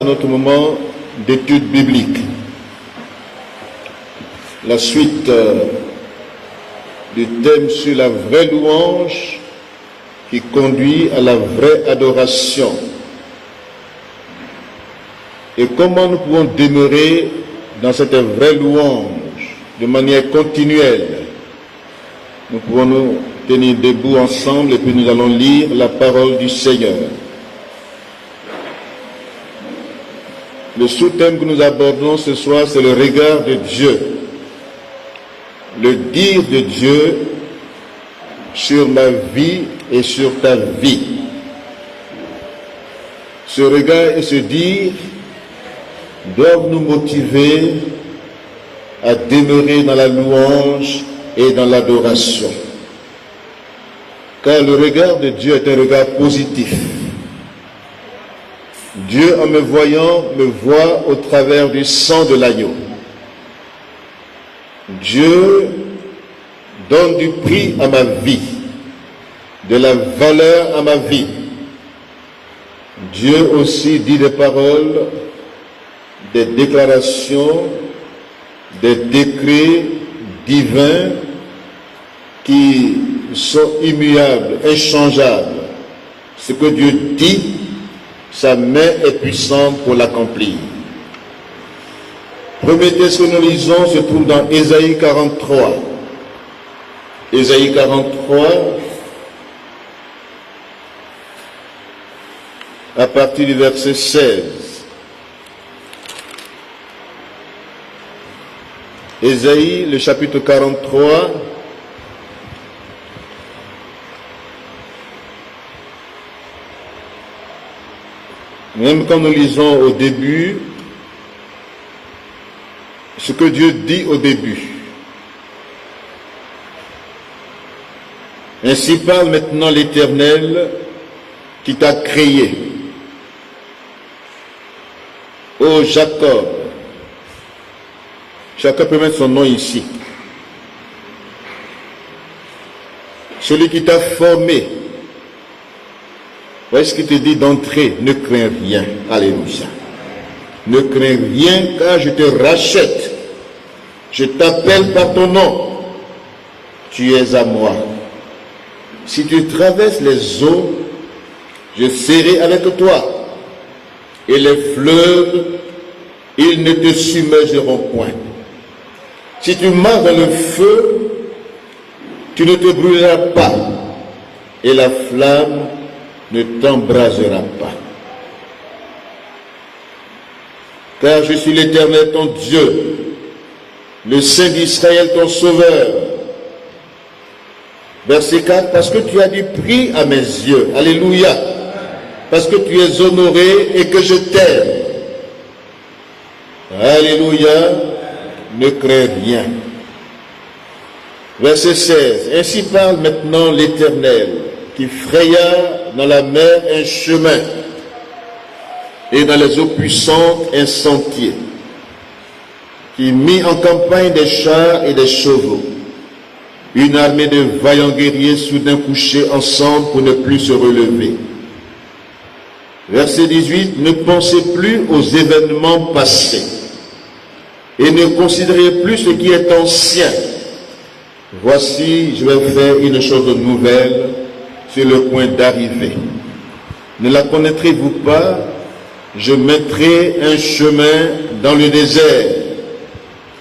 Notre moment d'étude biblique. La suite du thème sur la vraie louange qui conduit à la vraie adoration. Et comment nous pouvons demeurer dans cette vraie louange de manière continuelle. Nous pouvons nous tenir debout ensemble et puis nous allons lire la parole du Seigneur. Le sous-thème que nous abordons ce soir, c'est le regard de Dieu. Le dire de Dieu sur ma vie et sur ta vie. Ce regard et ce dire doivent nous motiver à demeurer dans la louange et dans l'adoration. Car le regard de Dieu est un regard positif. Dieu, en me voyant, me voit au travers du sang de l'agneau. Dieu donne du prix à ma vie, de la valeur à ma vie. Dieu aussi dit des paroles, des déclarations, des décrets divins qui sont immuables, inchangeables. Ce que Dieu dit, sa main est puissante pour l'accomplir. Premier texte que nous lisons se trouve dans Ésaïe 43. Ésaïe 43, à partir du verset 16. Ésaïe, le chapitre 43, même quand nous lisons au début, ce que Dieu dit au début. Ainsi parle maintenant l'Éternel qui t'a créé. Ô Jacob. Chacun peut mettre son nom ici. Celui qui t'a formé. Voyez ce qu'il te dit d'entrer, ne crains rien. Alléluia. Ne crains rien car je te rachète. Je t'appelle par ton nom. Tu es à moi. Si tu traverses les eaux, je serai avec toi. Et les fleuves, ils ne te submergeront point. Si tu marches dans le feu, tu ne te brûleras pas. Et la flamme ne t'embrasera pas. Car je suis l'Éternel ton Dieu, le Saint d'Israël ton Sauveur. Verset 4, parce que tu as du prix à mes yeux. Alléluia. Parce que tu es honoré et que je t'aime. Alléluia. Ne crains rien. Verset 16. Ainsi parle maintenant l'Éternel, qui fraya dans la mer un chemin, et dans les eaux puissantes un sentier, qui mit en campagne des chars et des chevaux, une armée de vaillants guerriers soudain couchés ensemble pour ne plus se relever. Verset 18, ne pensez plus aux événements passés, et ne considérez plus ce qui est ancien. Voici, je vais faire une chose nouvelle, sur le point d'arriver. Ne la connaîtrez-vous pas? Je mettrai un chemin dans le désert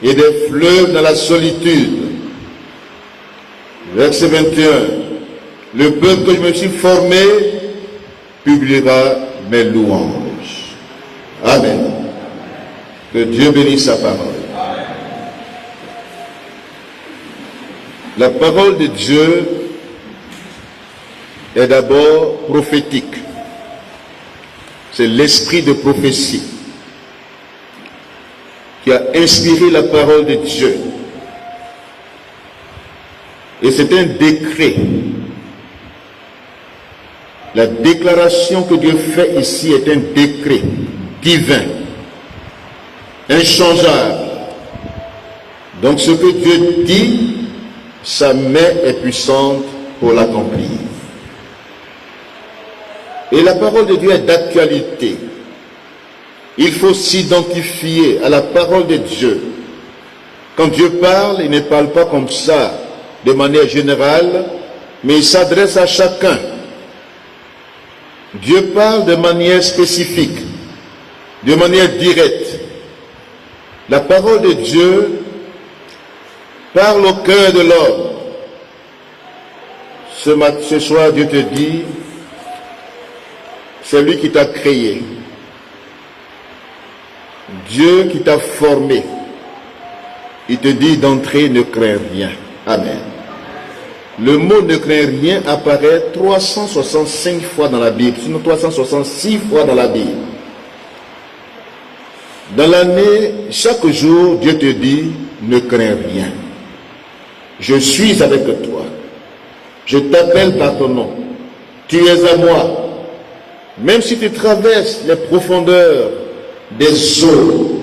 et des fleuves dans la solitude. Verset 21. Le peuple que je me suis formé publiera mes louanges. Amen. Que Dieu bénisse sa parole. La parole de Dieu est d'abord prophétique. C'est l'esprit de prophétie qui a inspiré la parole de Dieu. Et c'est un décret. La déclaration que Dieu fait ici est un décret divin, inchangeable. Donc ce que Dieu dit, sa main est puissante pour l'accomplir. Et la parole de Dieu est d'actualité. Il faut s'identifier à la parole de Dieu. Quand Dieu parle, il ne parle pas comme ça, de manière générale, mais il s'adresse à chacun. Dieu parle de manière spécifique, de manière directe. La parole de Dieu parle au cœur de l'homme. Ce soir, Dieu te dit, c'est lui qui t'a créé. Dieu qui t'a formé. Il te dit d'entrer, ne crains rien. Amen. Le mot ne crains rien apparaît 365 fois dans la Bible, sinon 366 fois dans la Bible. Dans l'année, chaque jour, Dieu te dit, ne crains rien. Je suis avec toi. Je t'appelle par ton nom. Tu es à moi. Même si tu traverses les profondeurs des eaux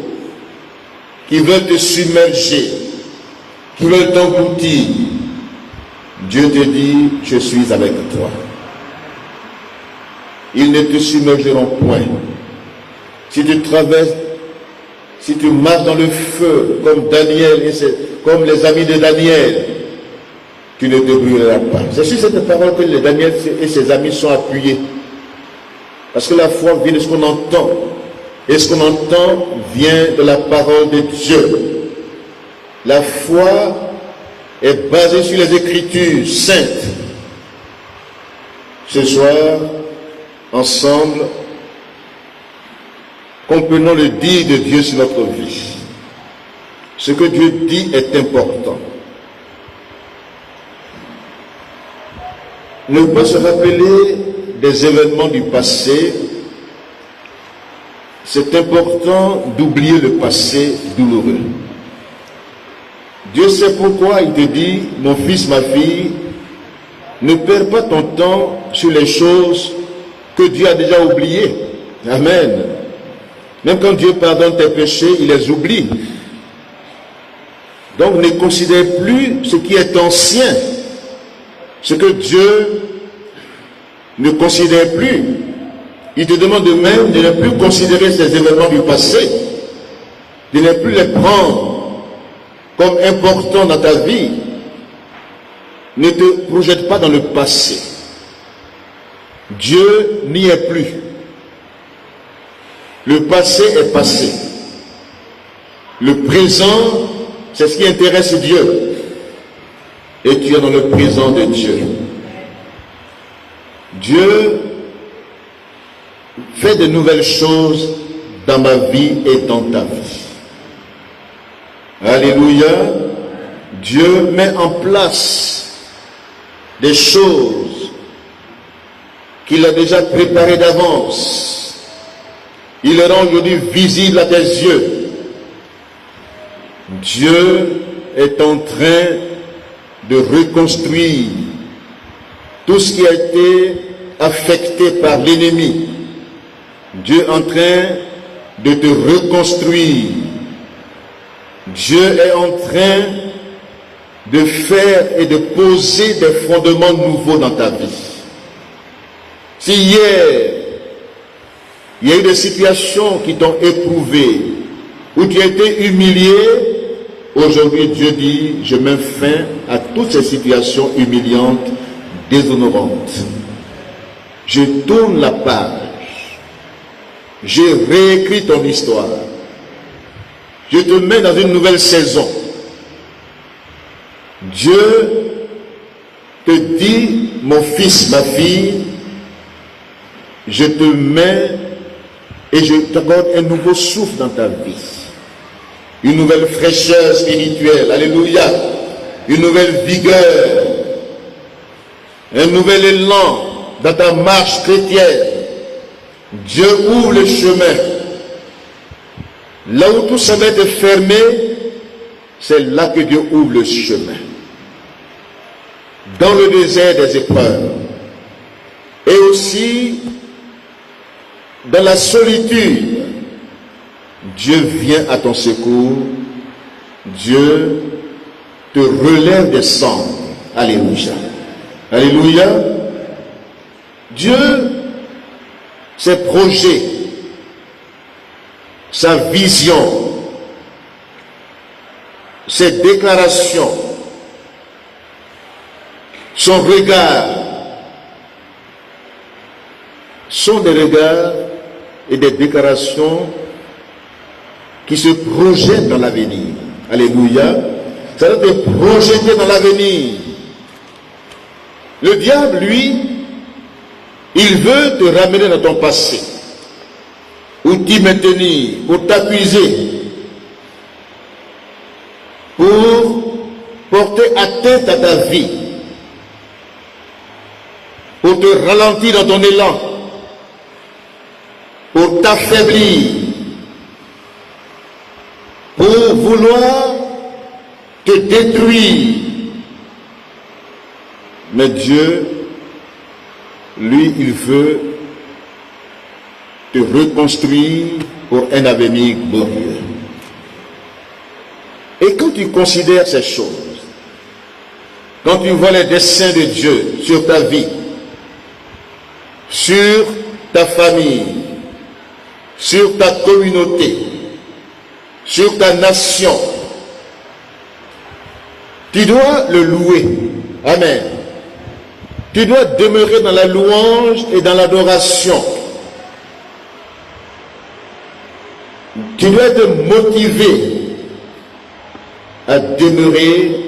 qui veulent te submerger, qui veulent t'engloutir, Dieu te dit, je suis avec toi. Ils ne te submergeront point. Si tu traverses, si tu marches dans le feu, comme Daniel et comme les amis de Daniel, tu ne te brûleras pas. C'est sur cette parole que les Daniel et ses amis sont appuyés. Parce que la foi vient de ce qu'on entend. Et ce qu'on entend vient de la parole de Dieu. La foi est basée sur les Écritures saintes. Ce soir, ensemble, comprenons le dire de Dieu sur notre vie. Ce que Dieu dit est important. Ne pas se rappeler des événements du passé, c'est important d'oublier le passé douloureux. Dieu sait pourquoi il te dit, mon fils, ma fille, ne perds pas ton temps sur les choses que Dieu a déjà oubliées. Amen. Même quand Dieu pardonne tes péchés, il les oublie. Donc ne considère plus ce qui est ancien, ce que Dieu ne considère plus. Il te demande de même de ne plus considérer ces événements du passé, de ne plus les prendre comme importants dans ta vie. Ne te projette pas dans le passé. Dieu n'y est plus. Le passé est passé. Le présent, c'est ce qui intéresse Dieu. Et tu es dans le présent de Dieu. Dieu fait de nouvelles choses dans ma vie et dans ta vie. Alléluia. Dieu met en place des choses qu'il a déjà préparées d'avance. Il les rend aujourd'hui visibles à tes yeux. Dieu est en train de reconstruire tout ce qui a été affecté par l'ennemi. Dieu est en train de te reconstruire. Dieu est en train de faire et de poser des fondements nouveaux dans ta vie. Si hier, il y a eu des situations qui t'ont éprouvé, où tu as été humilié, aujourd'hui Dieu dit, je mets fin à toutes ces situations humiliantes, déshonorantes. Je tourne la page. Je réécris ton histoire. Je te mets dans une nouvelle saison. Dieu te dit, mon fils, ma fille, je te mets et je t'accorde un nouveau souffle dans ta vie. Une nouvelle fraîcheur spirituelle. Alléluia. Une nouvelle vigueur. Un nouvel élan dans ta marche chrétienne. Dieu ouvre le chemin. Là où tout semblait être fermé, c'est là que Dieu ouvre le chemin. Dans le désert des épreuves. Et aussi, dans la solitude, Dieu vient à ton secours. Dieu te relève des cendres. Alléluia. Alléluia. Dieu, ses projets sa vision, ses déclarations, son regard, sont des regards et des déclarations qui se projettent dans l'avenir. Alléluia. Ça doit te projeter dans l'avenir. Le diable, lui, il veut te ramener dans ton passé, ou t'y maintenir, pour t'accuser, pour porter atteinte à ta vie, pour te ralentir dans ton élan, pour t'affaiblir, pour vouloir te détruire. Mais Dieu, lui, il veut te reconstruire pour un avenir glorieux. Et quand tu considères ces choses, quand tu vois les desseins de Dieu sur ta vie, sur ta famille, sur ta communauté, sur ta nation, tu dois le louer. Amen. Tu dois demeurer dans la louange et dans l'adoration. Tu dois être motivé à demeurer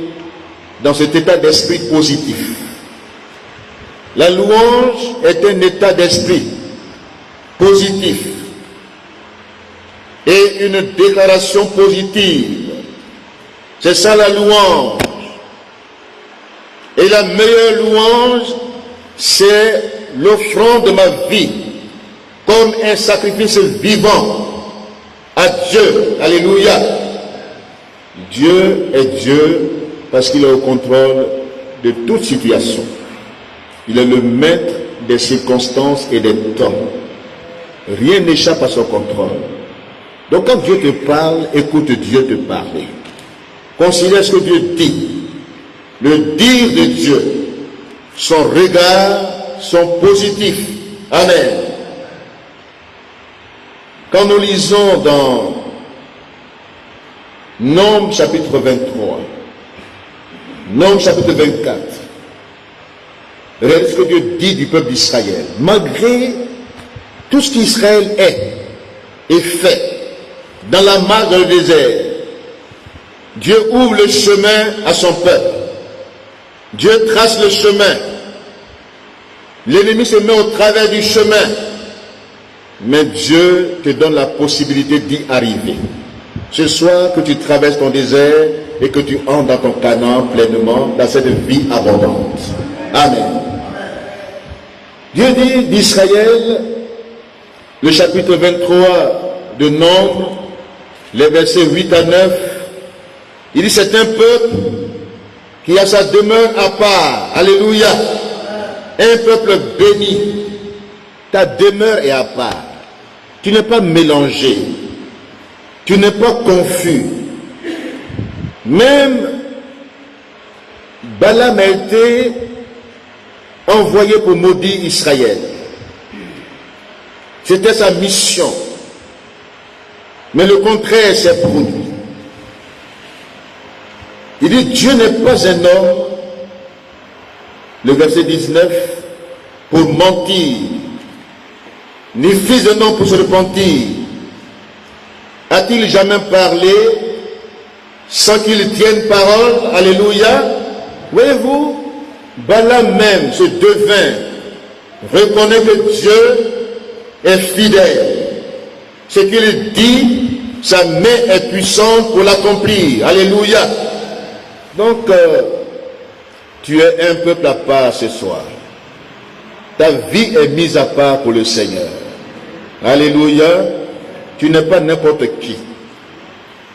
dans cet état d'esprit positif. La louange est un état d'esprit positif et une déclaration positive. C'est ça la louange. Et la meilleure louange, c'est l'offrande de ma vie comme un sacrifice vivant à Dieu. Alléluia. Dieu est Dieu parce qu'il est au contrôle de toute situation. Il est le maître des circonstances et des temps. Rien n'échappe à son contrôle. Donc quand Dieu te parle, écoute Dieu te parler. Considère ce que Dieu dit. Le dire de Dieu, son regard sont positifs. Amen. Quand nous lisons dans Nombres chapitre 23, Nombres chapitre 24, regardez ce que Dieu dit du peuple d'Israël. Malgré tout ce qu'Israël est et fait dans la marche dans le désert, Dieu ouvre le chemin à son peuple. Dieu trace le chemin. L'ennemi se met au travers du chemin. Mais Dieu te donne la possibilité d'y arriver. Ce soir, que tu traverses ton désert et que tu entres dans ton Canaan pleinement, dans cette vie abondante. Amen. Dieu dit d'Israël, le chapitre 23 de Nombres, les versets 8 à 9, il dit c'est un peuple qui a sa demeure à part. Alléluia. Un peuple béni. Ta demeure est à part. Tu n'es pas mélangé. Tu n'es pas confus. Même Balaam a été envoyé pour maudire Israël. C'était sa mission. Mais le contraire s'est produit. Il dit, Dieu n'est pas un homme, le verset 19, pour mentir, ni fils d'un homme pour se repentir. A-t-il jamais parlé sans qu'il tienne parole? Alléluia. Voyez-vous, Balaam même, ce devin, reconnaît que Dieu est fidèle. Ce qu'il dit, sa main est puissante pour l'accomplir. Alléluia. Donc, tu es un peuple à part ce soir. Ta vie est mise à part pour le Seigneur. Alléluia. Tu n'es pas n'importe qui.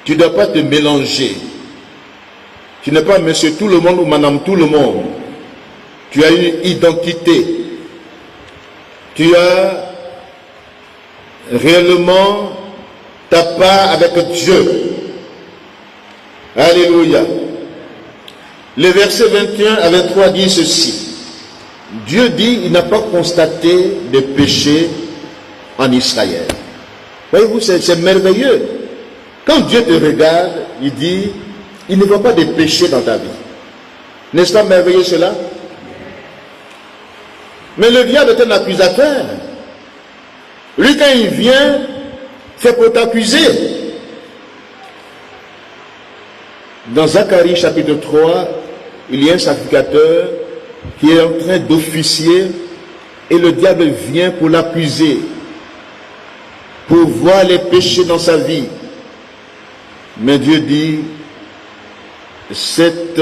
Tu ne dois pas te mélanger. Tu n'es pas monsieur tout le monde ou madame tout le monde. Tu as une identité. Tu as réellement ta part avec Dieu. Alléluia. Le verset 21 à 23 dit ceci. Dieu dit, il n'a pas constaté de péché en Israël. Voyez-vous, c'est merveilleux. Quand Dieu te regarde, il dit, il ne voit pas de péché dans ta vie. N'est-ce pas merveilleux cela? Mais le diable est un accusateur. Lui, quand il vient, c'est pour t'accuser. Dans Zacharie chapitre 3, il y a un sacrificateur qui est en train d'officier et le diable vient pour l'accuser, pour voir les péchés dans sa vie. Mais Dieu dit, cette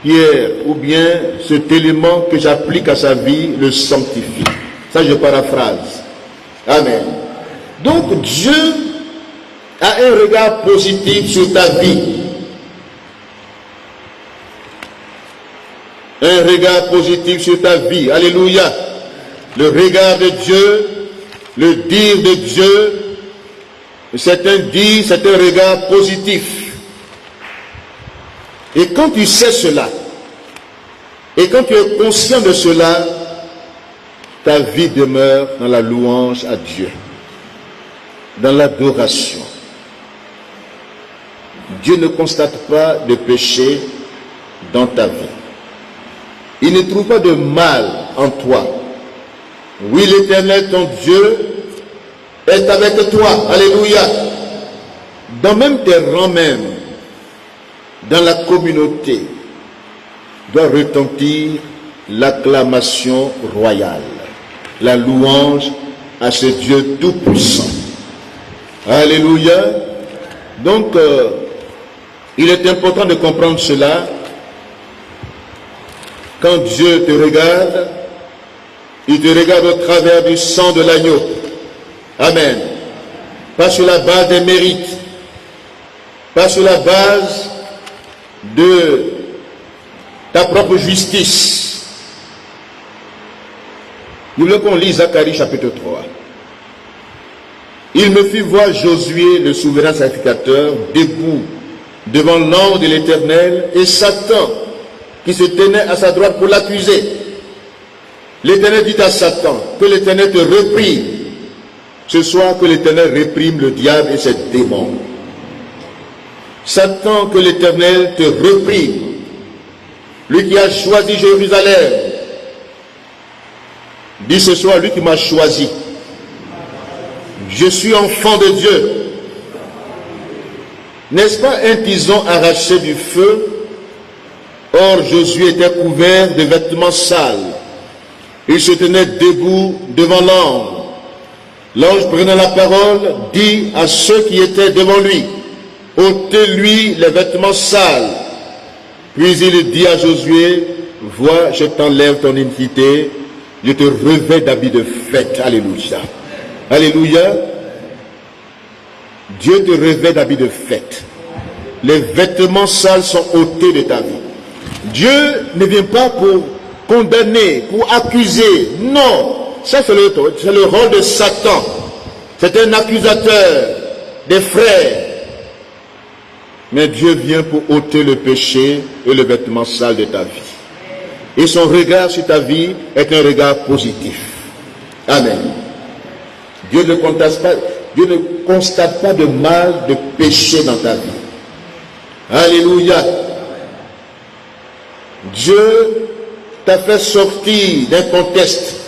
pierre ou bien cet élément que j'applique à sa vie le sanctifie. Ça, je paraphrase. Amen. Donc Dieu a un regard positif sur ta vie. Un regard positif sur ta vie. Alléluia. Le regard de Dieu, le dire de Dieu, c'est un dire, c'est un regard positif. Et quand tu sais cela, et quand tu es conscient de cela, ta vie demeure dans la louange à Dieu, dans l'adoration. Dieu ne constate pas de péché dans ta vie. Il ne trouve pas de mal en toi. Oui, l'Éternel, ton Dieu, est avec toi. Alléluia. Dans même tes rangs même, dans la communauté, doit retentir l'acclamation royale, la louange à ce Dieu tout-puissant. Alléluia. Donc, il est important de comprendre cela. Quand Dieu te regarde, il te regarde au travers du sang de l'agneau. Amen. Pas sur la base des mérites, pas sur la base de ta propre justice. Nous voulons qu'on lise Zacharie chapitre 3. Il me fit voir Josué, le souverain sacrificateur, debout devant l'ange de l'Éternel, et Satan, qui se tenait à sa droite pour l'accuser. L'Éternel dit à Satan, que l'Éternel te réprime. Ce soir, que l'Éternel réprime le diable et ses démons. Satan, que l'Éternel te réprime. Lui qui a choisi Jérusalem. Dis ce soir, lui qui m'a choisi. Je suis enfant de Dieu. N'est-ce pas un tison arraché du feu? Or, Josué était couvert de vêtements sales. Il se tenait debout devant l'ange. L'ange prenant la parole, dit à ceux qui étaient devant lui, ôtez-lui les vêtements sales. Puis il dit à Josué, vois, je t'enlève ton iniquité, je te revêt d'habits de fête. Alléluia. Alléluia. Dieu te revêt d'habits de fête. Les vêtements sales sont ôtés de ta vie. Dieu ne vient pas pour condamner, pour accuser. Non. Ça, c'est le rôle de Satan. C'est un accusateur des frères. Mais Dieu vient pour ôter le péché et le vêtement sale de ta vie. Et son regard sur ta vie est un regard positif. Amen. Dieu ne constate pas de mal, de péché dans ta vie. Alléluia. Dieu t'a fait sortir d'un contexte.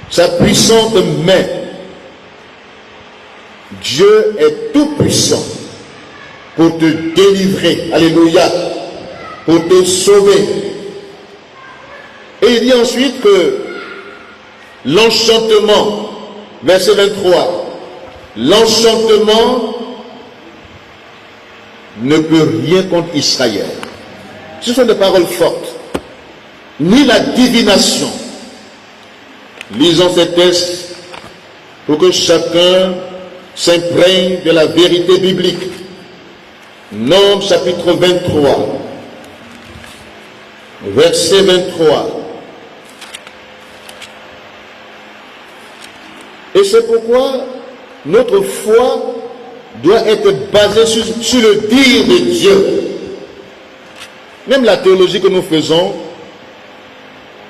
Sa puissante main. Dieu est tout puissant pour te délivrer. Alléluia. Pour te sauver. Et il dit ensuite que l'enchantement, verset 23, l'enchantement ne peut rien contre Israël. Ce sont des paroles fortes. Ni la divination. Lisons ces textes pour que chacun s'imprègne de la vérité biblique. Nombres chapitre 23, verset 23. Et c'est pourquoi notre foi doit être basée sur le dire de Dieu. Même la théologie que nous faisons,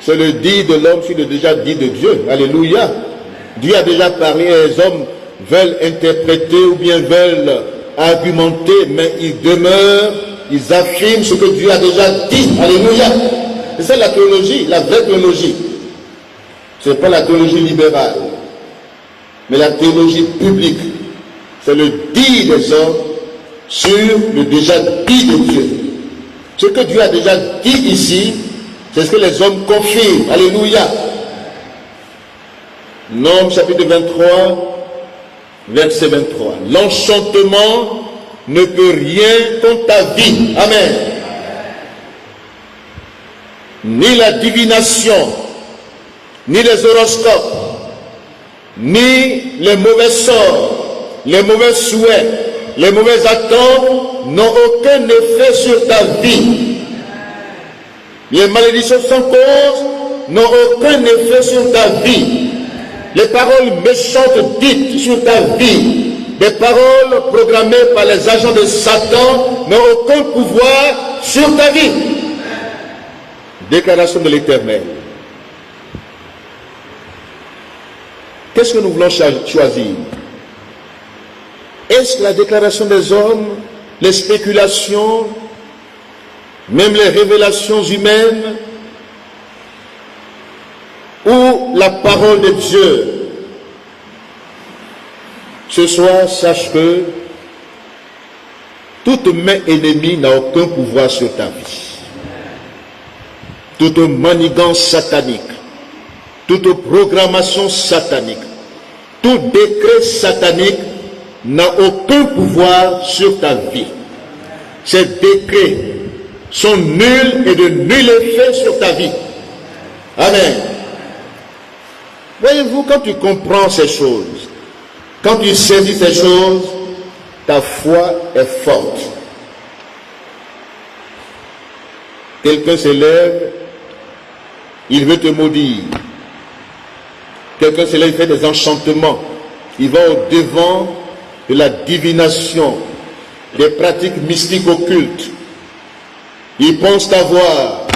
c'est le dire de l'homme sur le déjà dit de Dieu. Alléluia. Dieu a déjà parlé et les hommes veulent interpréter ou bien veulent argumenter, mais ils demeurent, ils affirment ce que Dieu a déjà dit. Alléluia. C'est ça la théologie, la vraie théologie. Ce n'est pas la théologie libérale, mais la théologie publique. C'est le dit des hommes sur le déjà dit de Dieu. Ce que Dieu a déjà dit ici, c'est ce que les hommes confirment. Alléluia. Nombres chapitre 23, verset 23. L'enchantement ne peut rien contre ta vie. Amen. Ni la divination, ni les horoscopes, ni les mauvais sorts, les mauvais souhaits, les mauvaises attentes n'ont aucun effet sur ta vie. Les malédictions sans cause n'ont aucun effet sur ta vie. Les paroles méchantes dites sur ta vie, des paroles programmées par les agents de Satan n'ont aucun pouvoir sur ta vie. Déclaration de l'Éternel. Qu'est-ce que nous voulons choisir? Est-ce la déclaration des hommes, les spéculations, même les révélations humaines, ou la parole de Dieu? Ce soir, sache que toute main ennemie n'a aucun pouvoir sur ta vie. Toute manigance satanique, toute programmation satanique, tout décret satanique n'a aucun pouvoir sur ta vie. Ces décrets sont nuls et de nul effet sur ta vie. Amen. Voyez-vous, quand tu comprends ces choses, quand tu saisis ces choses, ta foi est forte. Quelqu'un se lève, il veut te maudire. Quelqu'un se lève, il fait des enchantements. Il va au devant de la divination, des pratiques mystiques occultes. Il pense avoir.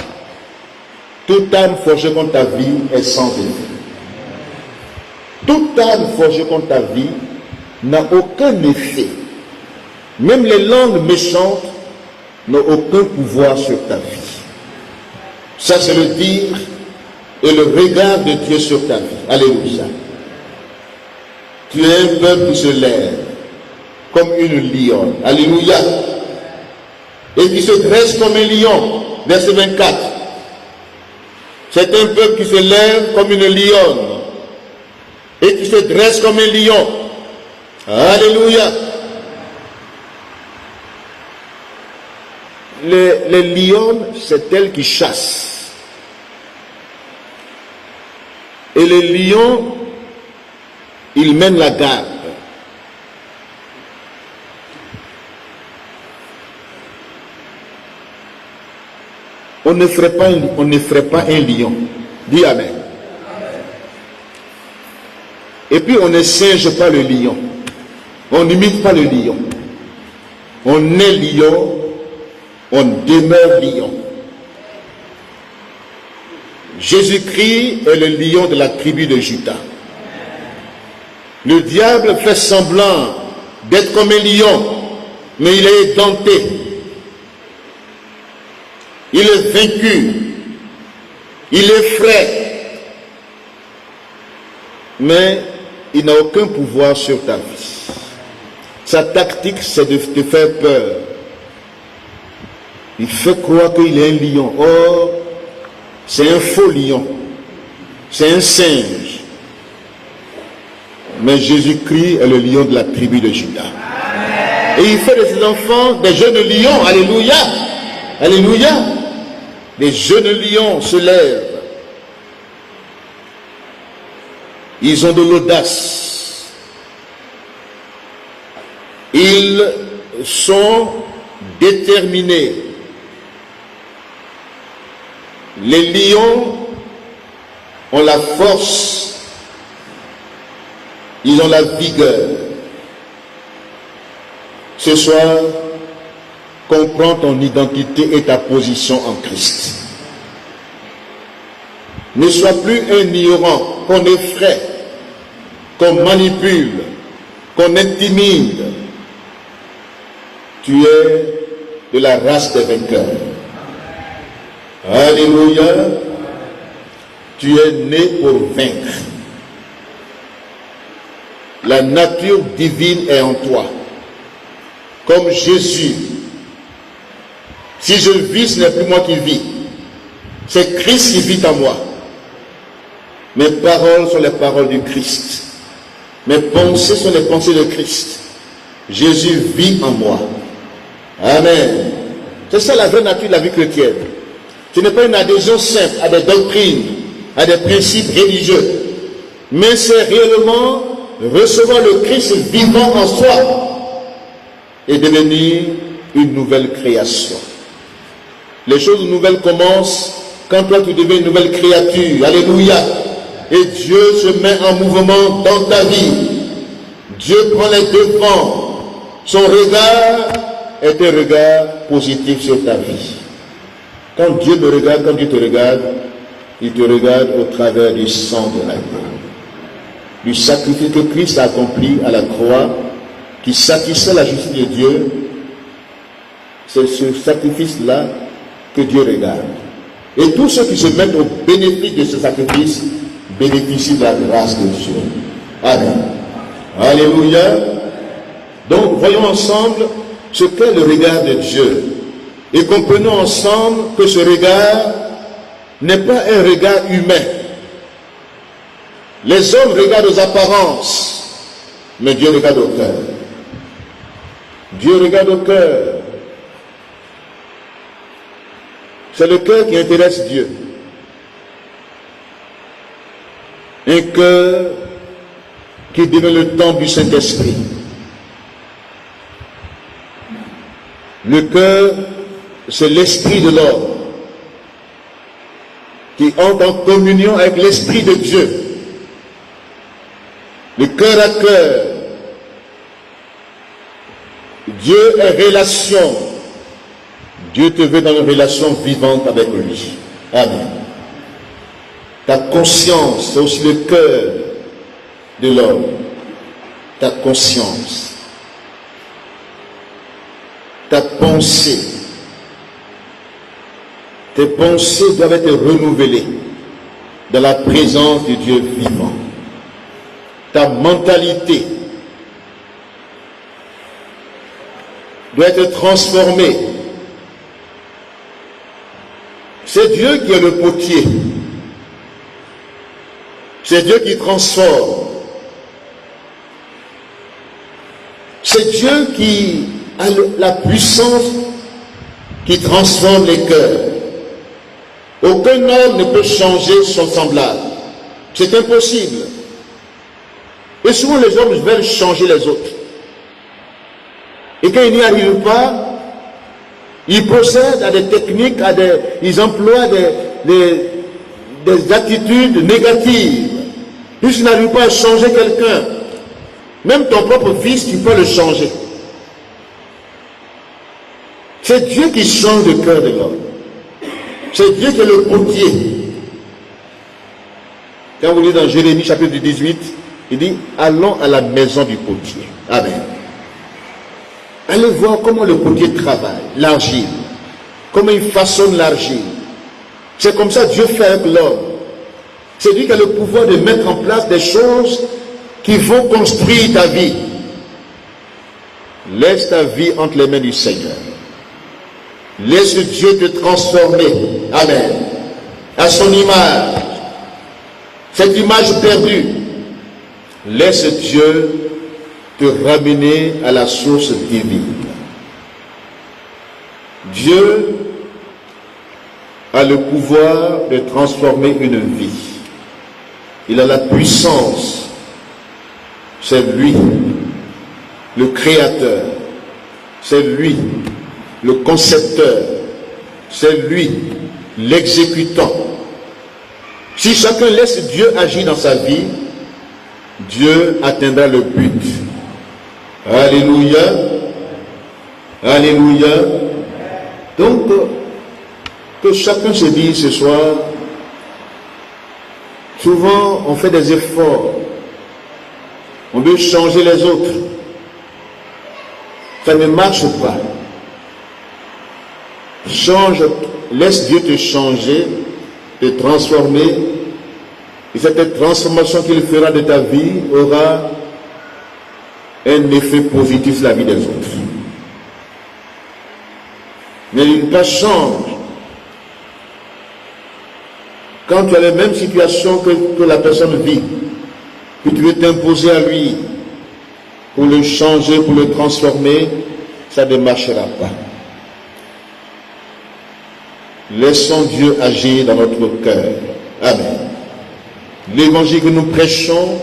Toute âme forgée contre ta vie est sans effet. Toute âme forgée contre ta vie n'a aucun effet. Même les langues méchantes n'ont aucun pouvoir sur ta vie. Ça, c'est le dire et le regard de Dieu sur ta vie. Alléluia. Tu es un peuple qui se lève comme une lionne. Alléluia. Et qui se dresse comme un lion. Verset 24. C'est un peuple qui se lève comme une lionne et qui se dresse comme un lion. Alléluia. Les lionnes, c'est elles qui chassent. Et les lions, ils mènent la garde. On ne ferait pas un lion. Dis Amen. Et puis on ne singe pas le lion. On n'imite pas le lion. On est lion, on demeure lion. Jésus-Christ est le lion de la tribu de Juda. Le diable fait semblant d'être comme un lion, mais il est édenté. Il est vaincu. Il effraie. Mais il n'a aucun pouvoir sur ta vie. Sa tactique, c'est de te faire peur. Il fait croire qu'il est un lion. Or, c'est un faux lion. C'est un singe. Mais Jésus-Christ est le lion de la tribu de Juda. Et il fait de ses enfants des jeunes lions. Alléluia. Alléluia. Les jeunes lions se lèvent. Ils ont de l'audace. Ils sont déterminés. Les lions ont la force, ils ont la vigueur. Ce soir, comprends ton identité et ta position en Christ. Ne sois plus un ignorant qu'on effraie. qu'on manipule, qu'on intimide, tu es de la race des vainqueurs. Alléluia. Tu es né pour vaincre. La nature divine est en toi. Comme Jésus. Si je vis, ce n'est plus moi qui vis. C'est Christ qui vit en moi. Mes paroles sont les paroles du Christ. Mes pensées sont les pensées de Christ. Jésus vit en moi. Amen. C'est ça la vraie nature de la vie chrétienne. Ce n'est pas une adhésion simple à des doctrines, à des principes religieux. Mais c'est réellement recevoir le Christ vivant en soi et devenir une nouvelle création. Les choses nouvelles commencent quand toi tu deviens une nouvelle créature. Alléluia. Et Dieu se met en mouvement dans ta vie. Dieu prend les devants. Son regard est un regard positif sur ta vie. Quand Dieu me regarde, quand Dieu te regarde, il te regarde au travers du sang de l'agneau. Du sacrifice que Christ a accompli à la croix, qui satisfait la justice de Dieu. C'est ce sacrifice-là que Dieu regarde. Et tous ceux qui se mettent au bénéfice de ce sacrifice bénéficient de la grâce de Dieu. Amen. Alléluia. Donc, voyons ensemble ce qu'est le regard de Dieu. Et comprenons ensemble que ce regard n'est pas un regard humain. Les hommes regardent aux apparences, mais Dieu regarde au cœur. Dieu regarde au cœur. C'est le cœur qui intéresse Dieu. Un cœur qui devient le temple du Saint-Esprit. Le cœur, c'est l'esprit de l'homme qui entre en communion avec l'esprit de Dieu. Le cœur à cœur. Dieu est relation. Dieu te veut dans une relation vivante avec lui. Amen. Ta conscience, c'est aussi le cœur de l'homme. Ta conscience. Ta pensée. Tes pensées doivent être renouvelées dans la présence du Dieu vivant. Ta mentalité doit être transformée. C'est Dieu qui est le potier. C'est Dieu qui transforme. C'est Dieu qui a la puissance qui transforme les cœurs. Aucun homme ne peut changer son semblable. C'est impossible. Et souvent les hommes veulent changer les autres. Et quand ils n'y arrivent pas, ils procèdent à des techniques, ils emploient des attitudes négatives. Puisqu'ils n'arrivent pas à changer quelqu'un. Même ton propre fils, tu peux le changer. C'est Dieu qui change le cœur de l'homme. C'est Dieu qui est le potier. Quand vous lisez dans Jérémie chapitre 18, il dit, allons à la maison du potier. Amen. Allez voir comment le potier travaille, l'argile. Comment il façonne l'argile. C'est comme ça que Dieu fait avec l'homme. C'est lui qui a le pouvoir de mettre en place des choses qui vont construire ta vie. Laisse ta vie entre les mains du Seigneur. Laisse Dieu te transformer. Amen. À son image. Cette image perdue. Laisse Dieu te ramener à la source divine. Dieu a le pouvoir de transformer une vie. Il a la puissance. C'est lui, le créateur. C'est lui, le concepteur. C'est lui, l'exécutant. Si chacun laisse Dieu agir dans sa vie, Dieu atteindra le but. Alléluia. Alléluia. Donc, que chacun se dise ce soir, souvent on fait des efforts On veut changer les autres. Ça ne marche pas. Change, laisse Dieu te changer, te transformer. Et cette transformation qu'il fera de ta vie aura un effet positif sur la vie des autres. Mais il pas change. Quand tu as la même situation que la personne vit, que tu veux t'imposer à lui pour le changer, pour le transformer, ça ne marchera pas. Laissons Dieu agir dans notre cœur. Amen. L'évangile que nous prêchons,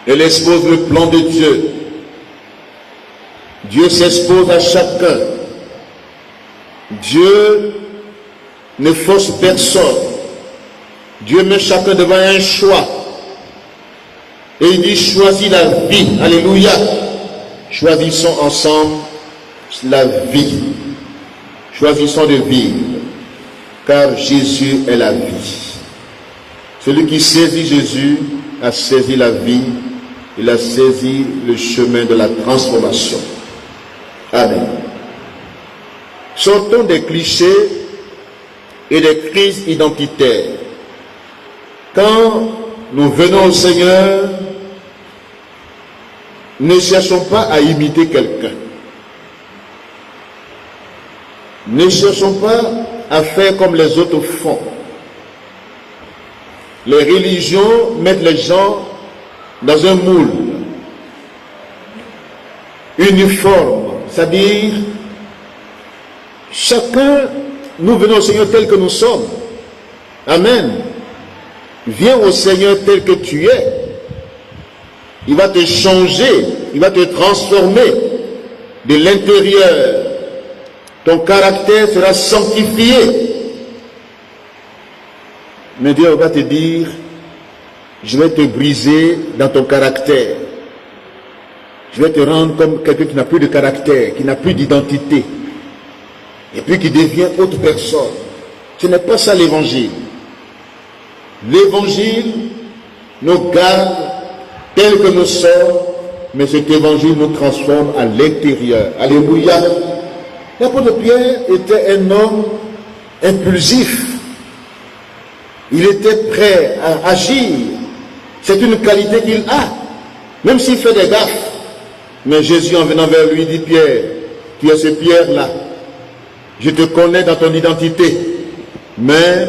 elle expose le plan de Dieu. Dieu s'expose à chacun. Dieu ne force personne. Dieu met chacun devant un choix. Et il dit, choisis la vie. Alléluia. Choisissons ensemble la vie. Choisissons de vivre. Car Jésus est la vie. Celui qui saisit Jésus a saisi la vie. Il a saisi le chemin de la transformation. Amen. Sortons des clichés et des crises identitaires. Quand nous venons au Seigneur, ne cherchons pas à imiter quelqu'un. Ne cherchons pas à faire comme les autres font. Les religions mettent les gens dans un moule uniforme, c'est-à-dire chacun, nous venons au Seigneur tel que nous sommes. Amen. Viens au Seigneur tel que tu es. Il va te changer, il va te transformer de l'intérieur. Ton caractère sera sanctifié. Mais Dieu va te dire, je vais te briser dans ton caractère. Je vais te rendre comme quelqu'un qui n'a plus de caractère, qui n'a plus d'identité. Et puis qui devient autre personne. Ce n'est pas ça l'évangile. L'évangile nous garde tel que nous sommes, mais cet évangile nous transforme à l'intérieur. Alléluia. L'apôtre Pierre était un homme impulsif. Il était prêt à agir. C'est une qualité qu'il a, même s'il fait des gaffes. Mais Jésus, en venant vers lui, dit, Pierre, tu es ce Pierre-là. Je te connais dans ton identité, mais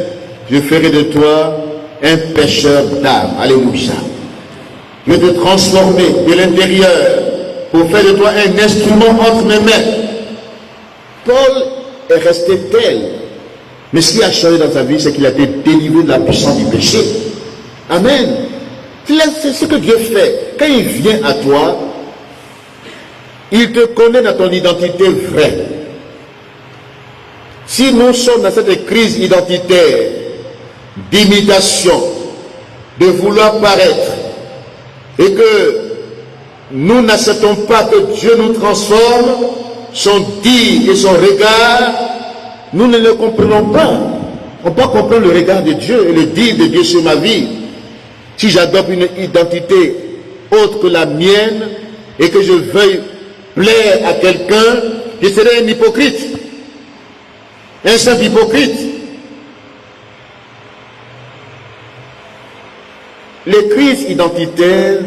je ferai de toi un pêcheur d'âmes. Alléluia. Je vais te transformer de l'intérieur pour faire de toi un instrument entre mes mains. Paul est resté tel. Mais ce qui a changé dans sa vie, c'est qu'il a été délivré de la puissance du péché. Amen. C'est ce que Dieu fait. Quand il vient à toi, il te connaît dans ton identité vraie. Si nous sommes dans cette crise identitaire, d'imitation, de vouloir paraître, et que nous n'acceptons pas que Dieu nous transforme, son dire et son regard, nous ne le comprenons pas. On peut comprendre le regard de Dieu et le dire de Dieu sur ma vie. Si j'adopte une identité autre que la mienne et que je veuille plaire à quelqu'un, je serai un hypocrite. Un simple hypocrite. Les crises identitaires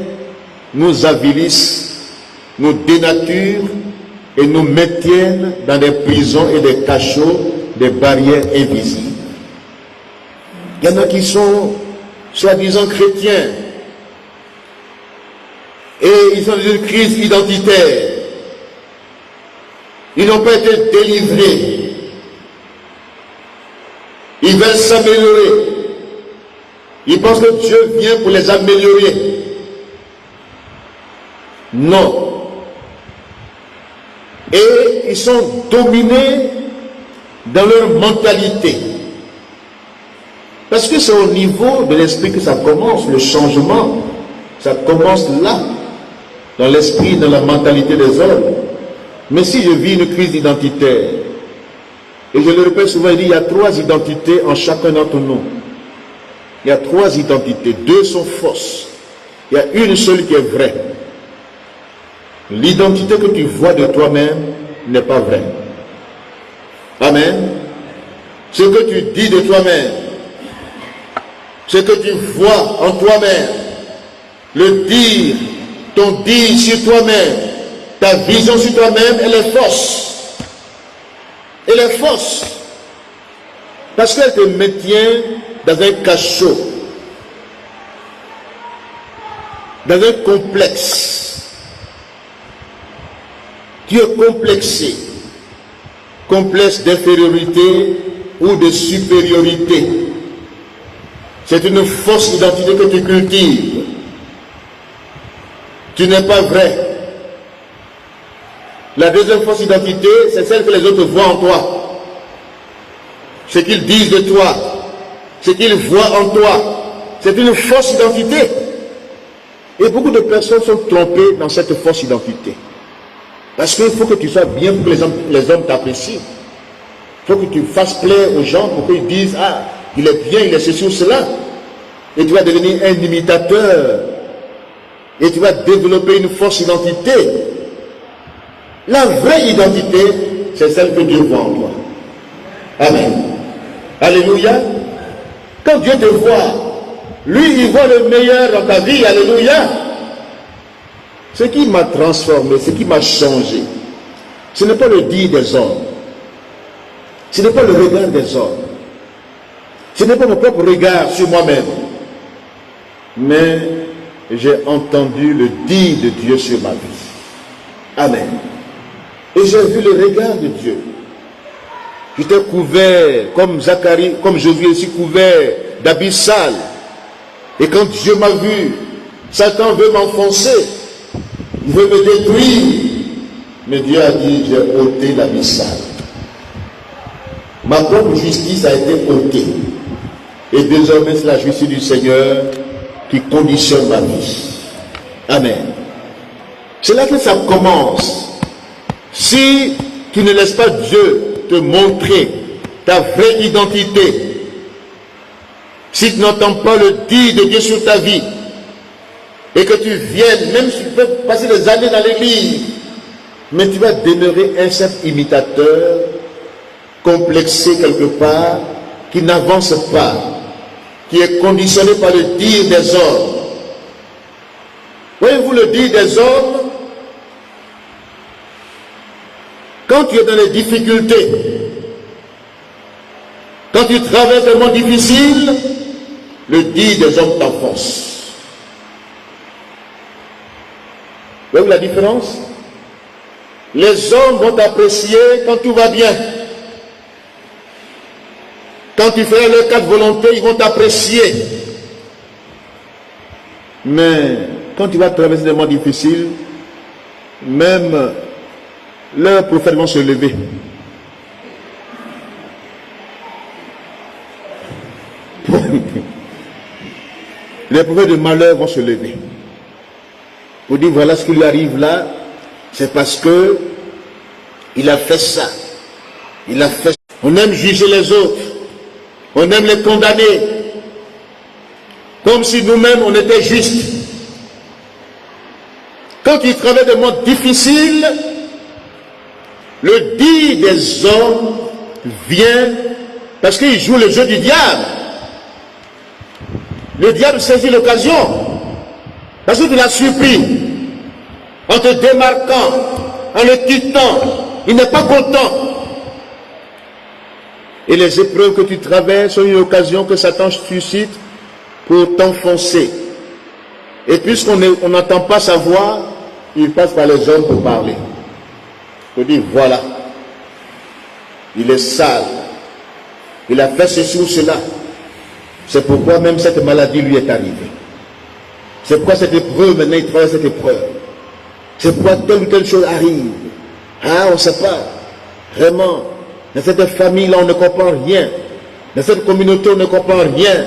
nous avilissent, nous dénaturent et nous maintiennent dans des prisons et des cachots, des barrières invisibles. Il y en a qui sont soi-disant chrétiens et ils sont dans une crise identitaire. Ils n'ont pas été délivrés. Ils veulent s'améliorer. Ils pensent que Dieu vient pour les améliorer. Non. Et ils sont dominés dans leur mentalité. Parce que c'est au niveau de l'esprit que ça commence, le changement. Ça commence là, dans l'esprit, dans la mentalité des hommes. Mais si je vis une crise identitaire, et je le répète souvent, il y a 3 identités en chacun d'entre nous. Il y a 3 identités, 2 sont fausses. il y a une seule qui est vraie. L'identité que tu vois de toi-même n'est pas vraie. Amen. Ce que tu dis de toi-même, ce que tu vois en toi-même, le dire, ton dire sur toi-même, ta vision sur toi-même, elle est fausse. Elle est fausse. Parce qu'elle te maintient dans un cachot, dans un complexe. Tu es complexé. Complexe d'infériorité ou de supériorité. C'est une fausse identité que tu cultives. Tu n'es pas vrai. La deuxième fausse identité, c'est celle que les autres voient en toi. Ce qu'ils disent de toi, ce qu'ils voient en toi. C'est une fausse identité. Et beaucoup de personnes sont trompées dans cette fausse identité. Parce qu'il faut que tu sois bien pour que les hommes t'apprécient. Il faut que tu fasses plaisir aux gens pour qu'ils disent, ah, il est bien, il est ceci ou cela. Et tu vas devenir un imitateur. Et tu vas développer une fausse identité. La vraie identité, c'est celle que Dieu voit en toi. Amen. Alléluia. Quand Dieu te voit, lui, il voit le meilleur dans ta vie. Alléluia. Ce qui m'a transformé, ce qui m'a changé, ce n'est pas le dire des hommes. Ce n'est pas le regard des hommes. Ce n'est pas mon propre regard sur moi-même. Mais j'ai entendu le dire de Dieu sur ma vie. Amen. Et j'ai vu le regard de Dieu. J'étais couvert, comme Zacharie, comme Josué aussi couvert d'habits sales. Et quand Dieu m'a vu, Satan veut m'enfoncer. Il veut me détruire. Mais Dieu a dit, j'ai ôté l'habit sale. Ma propre justice a été ôtée. Et désormais, c'est la justice du Seigneur qui conditionne ma vie. Amen. C'est là que ça commence. Si tu ne laisses pas Dieu te montrer ta vraie identité, si tu n'entends pas le dire de Dieu sur ta vie, et que tu viennes, même si tu peux passer des années dans l'église, mais tu vas demeurer un simple imitateur, complexé quelque part, qui n'avance pas, qui est conditionné par le dire des hommes. Voyez-vous le dire des hommes? Quand tu es dans les difficultés, quand tu traverses des moments difficiles, le dire des hommes t'enfonce. Voyez-vous la différence? Les hommes vont t'apprécier quand tout va bien. Quand tu fais leur cas de volonté, ils vont t'apprécier. Mais quand tu vas traverser des moments difficiles, même leurs prophètes vont se lever. Les prophètes de malheur vont se lever. Pour dire voilà ce qui lui arrive là, c'est parce que il a fait ça. Il a fait ça. On aime juger les autres. On aime les condamner. Comme si nous-mêmes on était justes. Quand il travaille des moments difficiles, le dire des hommes vient parce qu'il joue le jeu du diable. Le diable saisit l'occasion parce que tu l'as surpris en te démarquant, en le quittant. Il n'est pas content. Et les épreuves que tu traverses sont une occasion que Satan suscite pour t'enfoncer. Et puisqu'on n'entend pas sa voix, il passe par les hommes pour parler. Il dit voilà, il est sale, il a fait ceci ou cela. C'est pourquoi même cette maladie lui est arrivée. C'est pourquoi cette épreuve, maintenant il traverse cette épreuve. C'est pourquoi telle ou telle chose arrive. Ah, on ne sait pas. Vraiment, dans cette famille-là, on ne comprend rien. Dans cette communauté, on ne comprend rien.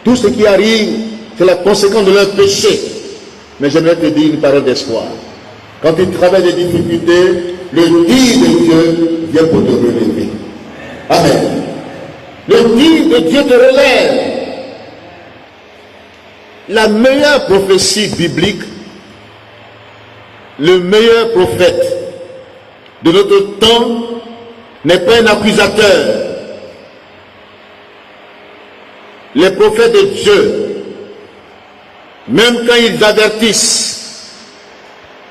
Tout ce qui arrive, c'est la conséquence de leur péché. Mais j'aimerais te dire une parole d'espoir. Quand tu travailles des difficultés, le dire de Dieu vient pour te relever. Amen. Le dire de Dieu te relève. la meilleure prophétie biblique, le meilleur prophète de notre temps n'est pas un accusateur. Les prophètes de Dieu, même quand ils avertissent,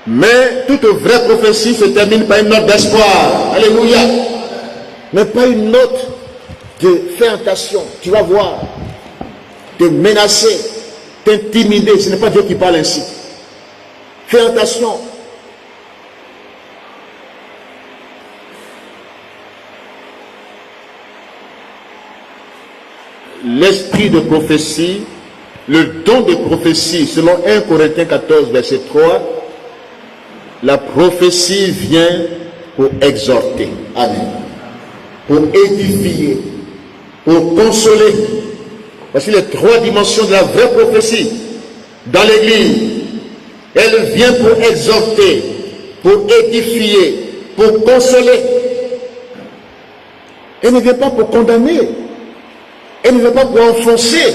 mais toute vraie prophétie se termine par une note d'espoir. Alléluia. Mais pas une note de fais attention, tu vas voir, te menacer, t'intimider. Ce n'est pas Dieu qui parle ainsi. Fais attention. L'esprit de prophétie, le don de prophétie, selon 1 Corinthiens 14, verset 3, la prophétie vient pour exhorter. Amen. Pour édifier, pour consoler. Voici les trois dimensions de la vraie prophétie dans l'Église. Elle vient pour exhorter, pour édifier, pour consoler. Elle ne vient pas pour condamner. Elle ne vient pas pour enfoncer.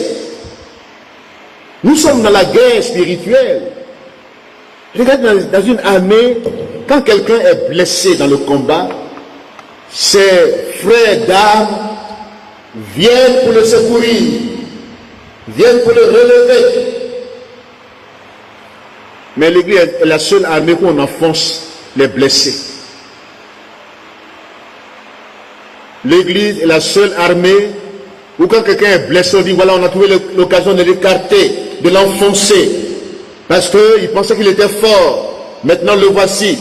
Nous sommes dans la guerre spirituelle. Regarde dans une armée, quand quelqu'un est blessé dans le combat, ses frères d'armes viennent pour le secourir, viennent pour le relever. Mais l'Église est la seule armée où on enfonce les blessés. L'Église est la seule armée où quand quelqu'un est blessé, on dit voilà, on a trouvé l'occasion de l'écarter, de l'enfoncer. Parce qu'il pensait qu'il était fort. Maintenant le voici.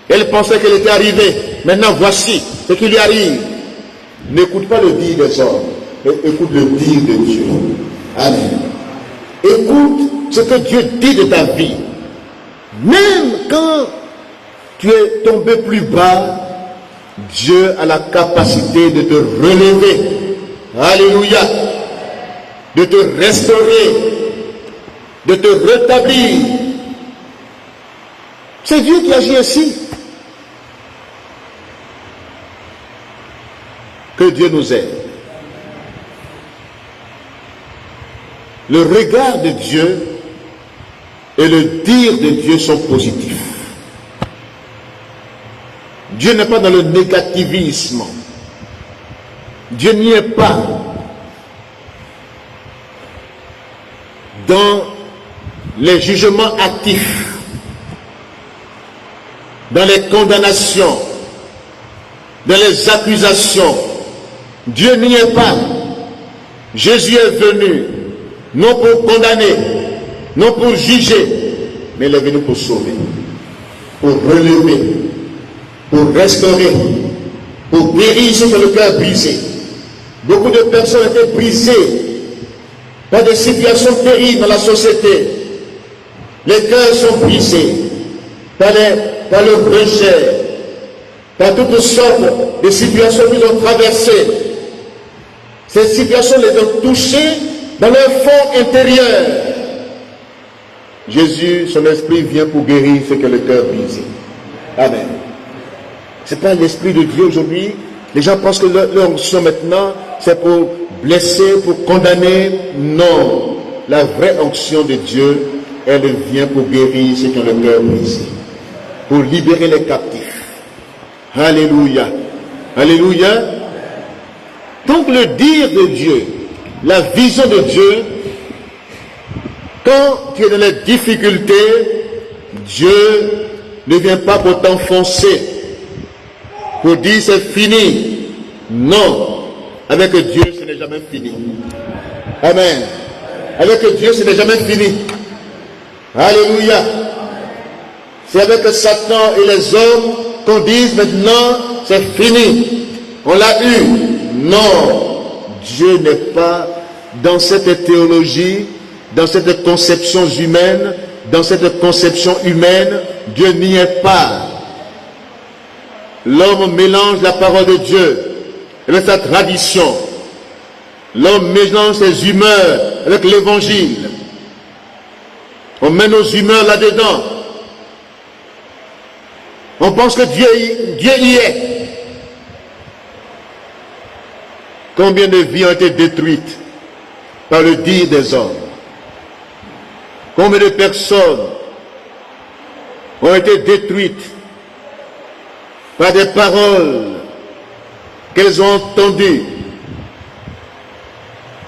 Elle pensait qu'elle était arrivée. Maintenant voici ce qui lui arrive. N'écoute pas le dire des hommes, mais écoute le dire de Dieu. Amen. Écoute ce que Dieu dit de ta vie. Même quand tu es tombé plus bas, Dieu a la capacité de te relever. Alléluia. De te restaurer, de te rétablir. C'est Dieu qui agit ainsi. Que Dieu nous aide. Le regard de Dieu et le dire de Dieu sont positifs. Dieu n'est pas dans le négativisme. Dieu n'y est pas dans les jugements actifs, dans les condamnations, dans les accusations. Dieu n'y est pas. Jésus est venu, non pour condamner, non pour juger, mais il est venu pour sauver, pour relever, pour restaurer, pour guérir ceux qui ont le cœur brisé. Beaucoup de personnes ont été brisées par des situations terribles dans la société. Les cœurs sont brisés par le rejet, par toutes sortes de situations qu'ils ont traversées. Ces situations les ont touchés dans leur fond intérieur. Jésus, son esprit vient pour guérir ceux qui ont le cœur brisé. Amen. Ce n'est pas l'esprit de Dieu aujourd'hui. Les gens pensent que leur onction maintenant, c'est pour blesser, pour condamner. Non. La vraie onction de Dieu, elle vient pour guérir ceux qui ont le cœur brisé. Pour libérer les captifs. Alléluia. Alléluia. Donc le dire de Dieu, la vision de Dieu, quand tu es dans les difficultés, Dieu ne vient pas pour t'enfoncer, pour dire c'est fini. Non. Avec Dieu, ce n'est jamais fini. Amen. Avec Dieu, ce n'est jamais fini. Alléluia. C'est avec Satan et les hommes qu'on dise maintenant, c'est fini. On l'a eu. Non. Dieu n'est pas dans cette théologie, dans cette conception humaine, dans cette conception humaine. Dieu n'y est pas. L'homme mélange la parole de Dieu avec sa tradition. L'homme mélange ses humeurs avec l'évangile. On met nos humeurs là-dedans. On pense que Dieu y est. Combien de vies ont été détruites par le dire des hommes? combien de personnes ont été détruites par des paroles qu'elles ont entendues.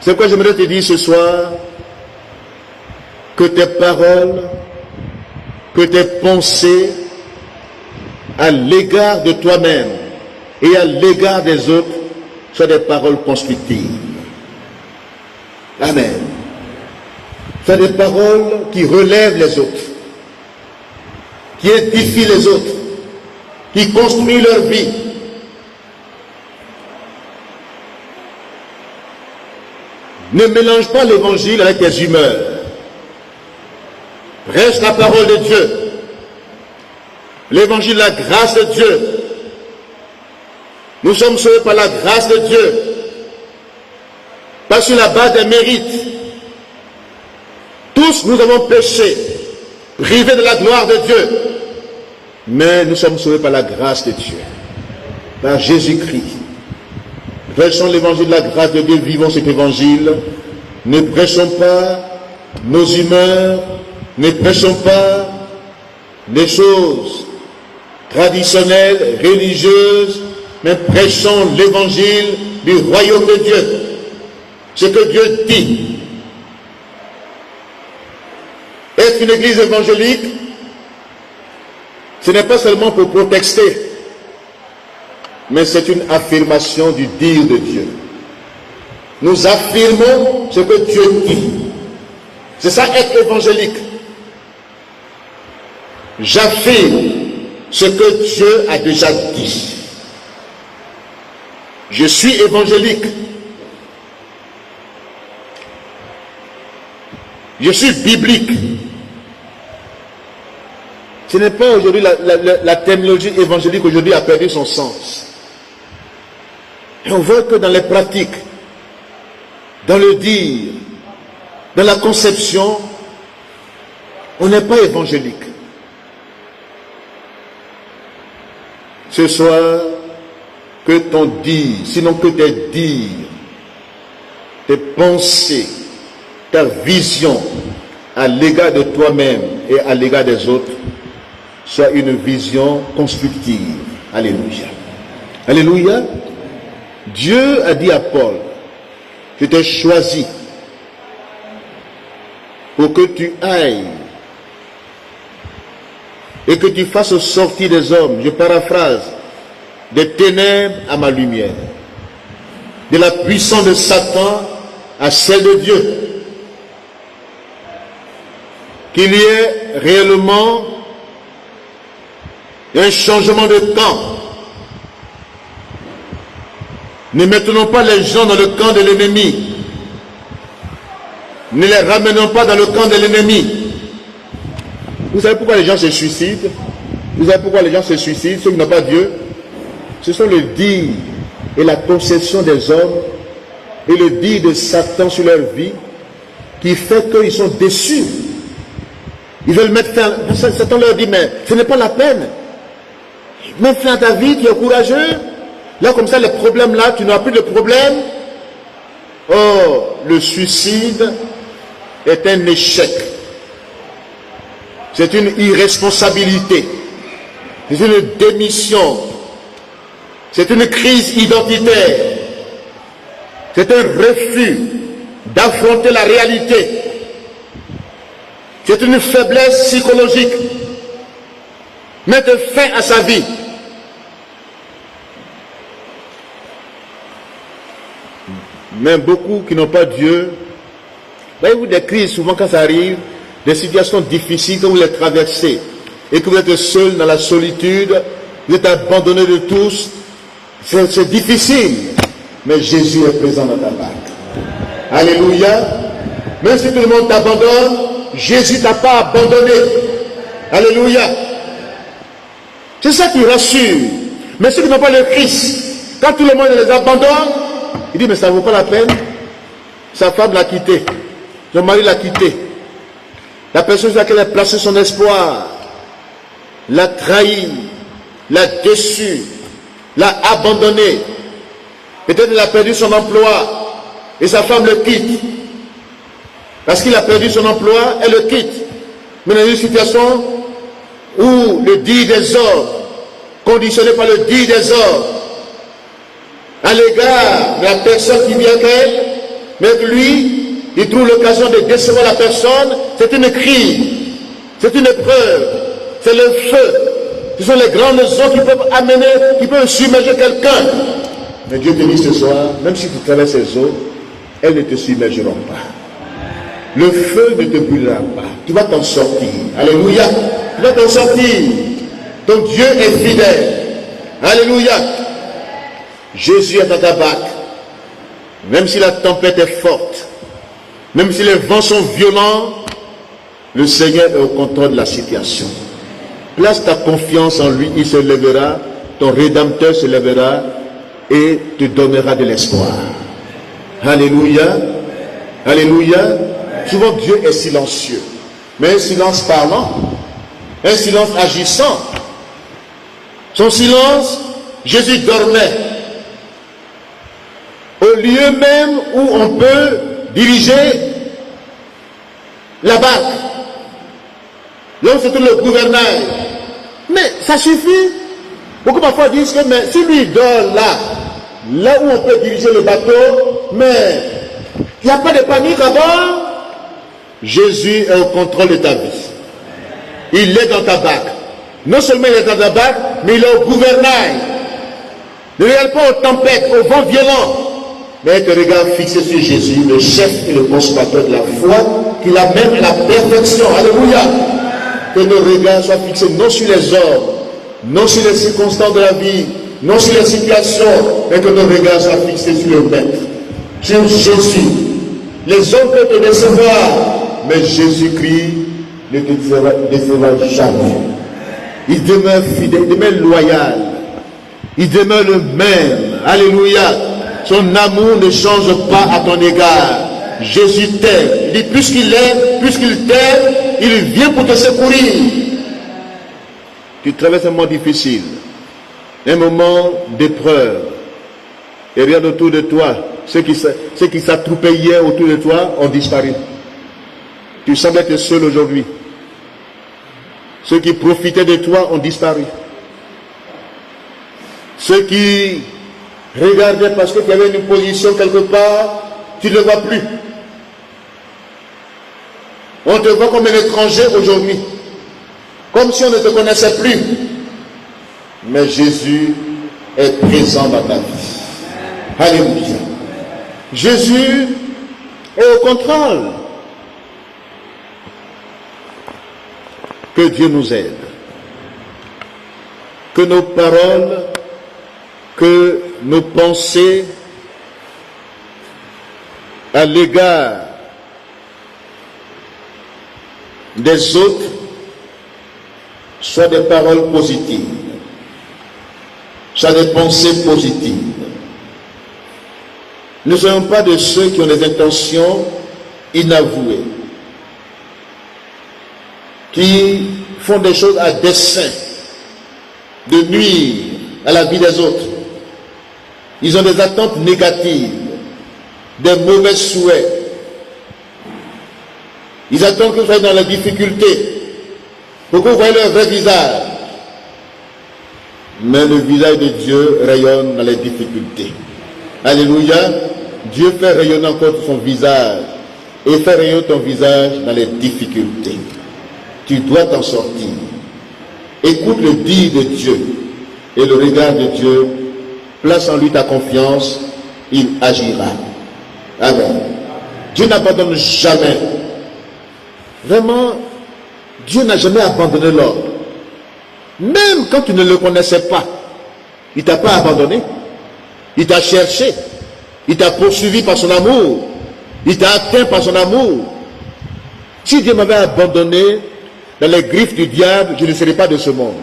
C'est pourquoi j'aimerais te dire ce soir que tes paroles, que tes pensées à l'égard de toi-même et à l'égard des autres soient des paroles constructives. Amen. Soient des paroles qui relèvent les autres, qui édifient les autres, qui construisent leur vie. Ne mélange pas l'évangile avec tes humeurs. Reste la parole de Dieu. L'évangile, la grâce de Dieu. Nous sommes sauvés par la grâce de Dieu. Pas sur la base des mérites. Tous nous avons péché, privés de la gloire de Dieu. Mais nous sommes sauvés par la grâce de Dieu. Par Jésus-Christ. Prêchons l'évangile de la grâce de Dieu, vivons cet évangile. Ne prêchons pas nos humeurs, ne prêchons pas des choses traditionnelles, religieuses, mais prêchons l'évangile du royaume de Dieu. Ce que Dieu dit. Être une église évangélique, ce n'est pas seulement pour protester, mais c'est une affirmation du dire de Dieu. Nous affirmons ce que Dieu dit. C'est ça être évangélique. J'affirme ce que Dieu a déjà dit. Je suis évangélique. Je suis biblique. Ce n'est pas aujourd'hui la terminologie évangélique aujourd'hui a perdu son sens. Et on voit que dans les pratiques, dans le dire, dans la conception, on n'est pas évangélique. Ce soir, que ton dire, sinon que tes dires, tes pensées, ta vision à l'égard de toi-même et à l'égard des autres soit une vision constructive. Alléluia. Alléluia. Dieu a dit à Paul, je t'ai choisi pour que tu ailles et que tu fasses sortir des hommes, je paraphrase, des ténèbres à ma lumière, de la puissance de Satan à celle de Dieu. Qu'il y ait réellement un changement de camp. Ne mettons pas les gens dans le camp de l'ennemi. Ne les ramenons pas dans le camp de l'ennemi. Vous savez pourquoi les gens se suicident? Vous savez pourquoi les gens se suicident, ceux qui n'ont pas Dieu? Ce sont le dire et la conception des hommes et le dire de Satan sur leur vie qui fait qu'ils sont déçus. Ils veulent mettre fin. Satan leur dit, mais ce n'est pas la peine. Mets fin à ta vie, tu es courageux. Là, comme ça, les problèmes là, tu n'as plus de problème. Or, le suicide est un échec. C'est une irresponsabilité. C'est une démission. C'est une crise identitaire. C'est un refus d'affronter la réalité. C'est une faiblesse psychologique. Mettre fin à sa vie. Mais beaucoup qui n'ont pas Dieu, voyez-vous des crises, souvent quand ça arrive, des situations difficiles que vous les traversez, et que vous êtes seul dans la solitude, vous êtes abandonné de tous, c'est difficile, mais Jésus est présent dans ta barque. Alléluia. Même si tout le monde t'abandonne, Jésus ne t'a pas abandonné. Alléluia. C'est ça qui rassure. Mais ceux qui n'ont pas le Christ, quand tout le monde les abandonne, il dit, mais ça ne vaut pas la peine. Sa femme l'a quitté. Son mari l'a quitté. La personne sur laquelle elle a placé son espoir l'a trahi, l'a déçu, l'a abandonné. Peut-être il a perdu son emploi et sa femme le quitte. Parce qu'il a perdu son emploi, elle le quitte. mais dans une situation où le dit des hommes, conditionné par le dit des hommes, à l'égard de la personne qui vient d'elle, mais que lui, il trouve l'occasion de décevoir la personne, c'est une crise, c'est une épreuve, c'est le feu. Ce sont les grandes eaux qui peuvent amener, qui peuvent submerger quelqu'un. Mais Dieu te dit ce soir, même si tu traverses ces eaux, elles ne te submergeront pas. Le feu ne te brûlera pas. Tu vas t'en sortir. Alléluia. Tu vas t'en sortir. Ton Dieu est fidèle. Alléluia. Jésus est à ta barque. Même si la tempête est forte, même si les vents sont violents, le Seigneur est au contrôle de la situation. Place ta confiance en lui, il se lèvera, ton Rédempteur se lèvera et te donnera de l'espoir. Alléluia. Alléluia. Souvent Dieu est silencieux, mais un silence parlant, un silence agissant. Son silence, Jésus dormait. Au lieu même où on peut diriger la barque, là où c'est tout le gouvernail. Mais ça suffit. Beaucoup parfois disent que mais si lui dort là où on peut diriger le bateau, mais il n'y a pas de panique à bord. Jésus est au contrôle de ta vie. Il est dans ta barque. Non seulement il est dans ta barque, mais il est au gouvernail. Ne regarde pas aux tempêtes, aux vents violents, mais te regarde fixé sur Jésus, le chef et le consommateur de la foi, qui l'amène à la perfection. Alléluia. Que nos regards soient fixés non sur les hommes, non sur les circonstances de la vie, non sur les situations, mais que nos regards soient fixés sur le Maître, sur Jésus. Les hommes peuvent te décevoir, mais Jésus-Christ ne te décevra jamais. Il demeure fidèle, il demeure loyal, il demeure le même. Alléluia. Son amour ne change pas à ton égard. Jésus t'aime. Il dit, puisqu'il aime, puisqu'il t'aime, il vient pour te secourir. Tu traverses un moment difficile, un moment d'épreuve, et regarde autour de toi. Ceux qui s'attroupaient hier autour de toi ont disparu. Tu sembles être seul aujourd'hui. Ceux qui profitaient de toi ont disparu. Ceux qui regardaient parce que tu avais une position quelque part, tu ne le vois plus. On te voit comme un étranger aujourd'hui, comme si on ne te connaissait plus. Mais Jésus est présent dans ta vie. Alléluia. Jésus est au contrôle. Que Dieu nous aide. Que nos paroles, que nos pensées à l'égard des autres soient des paroles positives, soient des pensées positives. Ne soyons pas de ceux qui ont des intentions inavouées, qui font des choses à dessein, de nuire à la vie des autres. Ils ont des attentes négatives, des mauvais souhaits. Ils attendent que vous soyez dans la difficulté, pour que vous voyez leur vrai visage. Mais le visage de Dieu rayonne dans les difficultés. Alléluia. Dieu fait rayonner encore son visage et fait rayonner ton visage dans les difficultés. Tu dois t'en sortir. Écoute le dire de Dieu et le regard de Dieu. Place en lui ta confiance, il agira. Amen. Dieu n'abandonne jamais. Vraiment, Dieu n'a jamais abandonné l'homme. Même quand tu ne le connaissais pas, il ne t'a pas abandonné. Il t'a cherché. Il t'a poursuivi par son amour. Il t'a atteint par son amour. Si Dieu m'avait abandonné dans les griffes du diable, je ne serais pas de ce monde.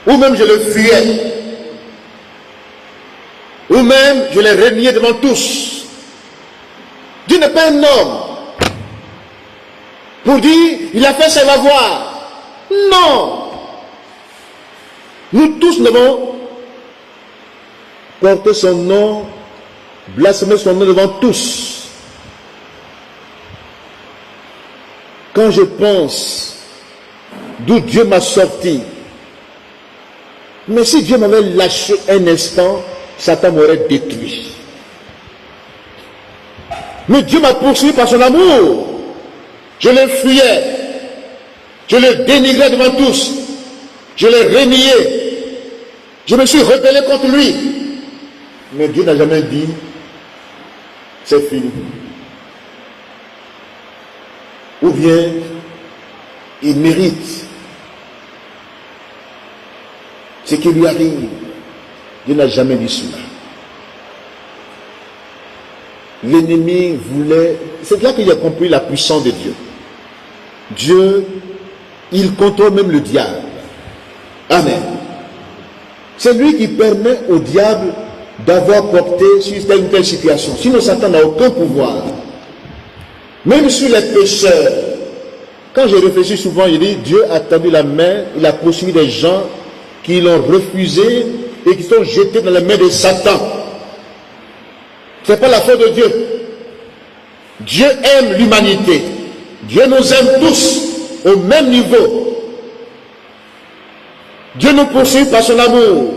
Ou même je le fuyais. Ou même je l'ai renié devant tous. Dieu n'est pas un homme pour dire, il a fait, ça va voir. Non. Nous tous devons porter son nom, blasphémer son nom devant tous. quand je pense d'où Dieu m'a sorti, mais si Dieu m'avait lâché un instant, Satan m'aurait détruit. Mais Dieu m'a poursuivi par son amour. Je le fuyais. Je le dénigrais devant tous. Je l'ai renié. Je me suis rebellé contre lui. Mais Dieu n'a jamais dit, c'est fini. Ou bien, il mérite ce qui lui arrive. Dieu n'a jamais dit cela. L'ennemi voulait... C'est là qu'il a compris la puissance de Dieu. Dieu, il contrôle même le diable. Amen. C'est lui qui permet au diable d'avoir porté sur telle ou telle situation. Sinon, Satan n'a aucun pouvoir. Même sur les pécheurs. Quand je réfléchis souvent, il dit, Dieu a tendu la main, il a poursuivi des gens qui l'ont refusé et qui sont jetés dans la main de Satan. Ce n'est pas la faute de Dieu. Dieu aime l'humanité. Dieu nous aime tous au même niveau. Dieu nous poursuit par son amour.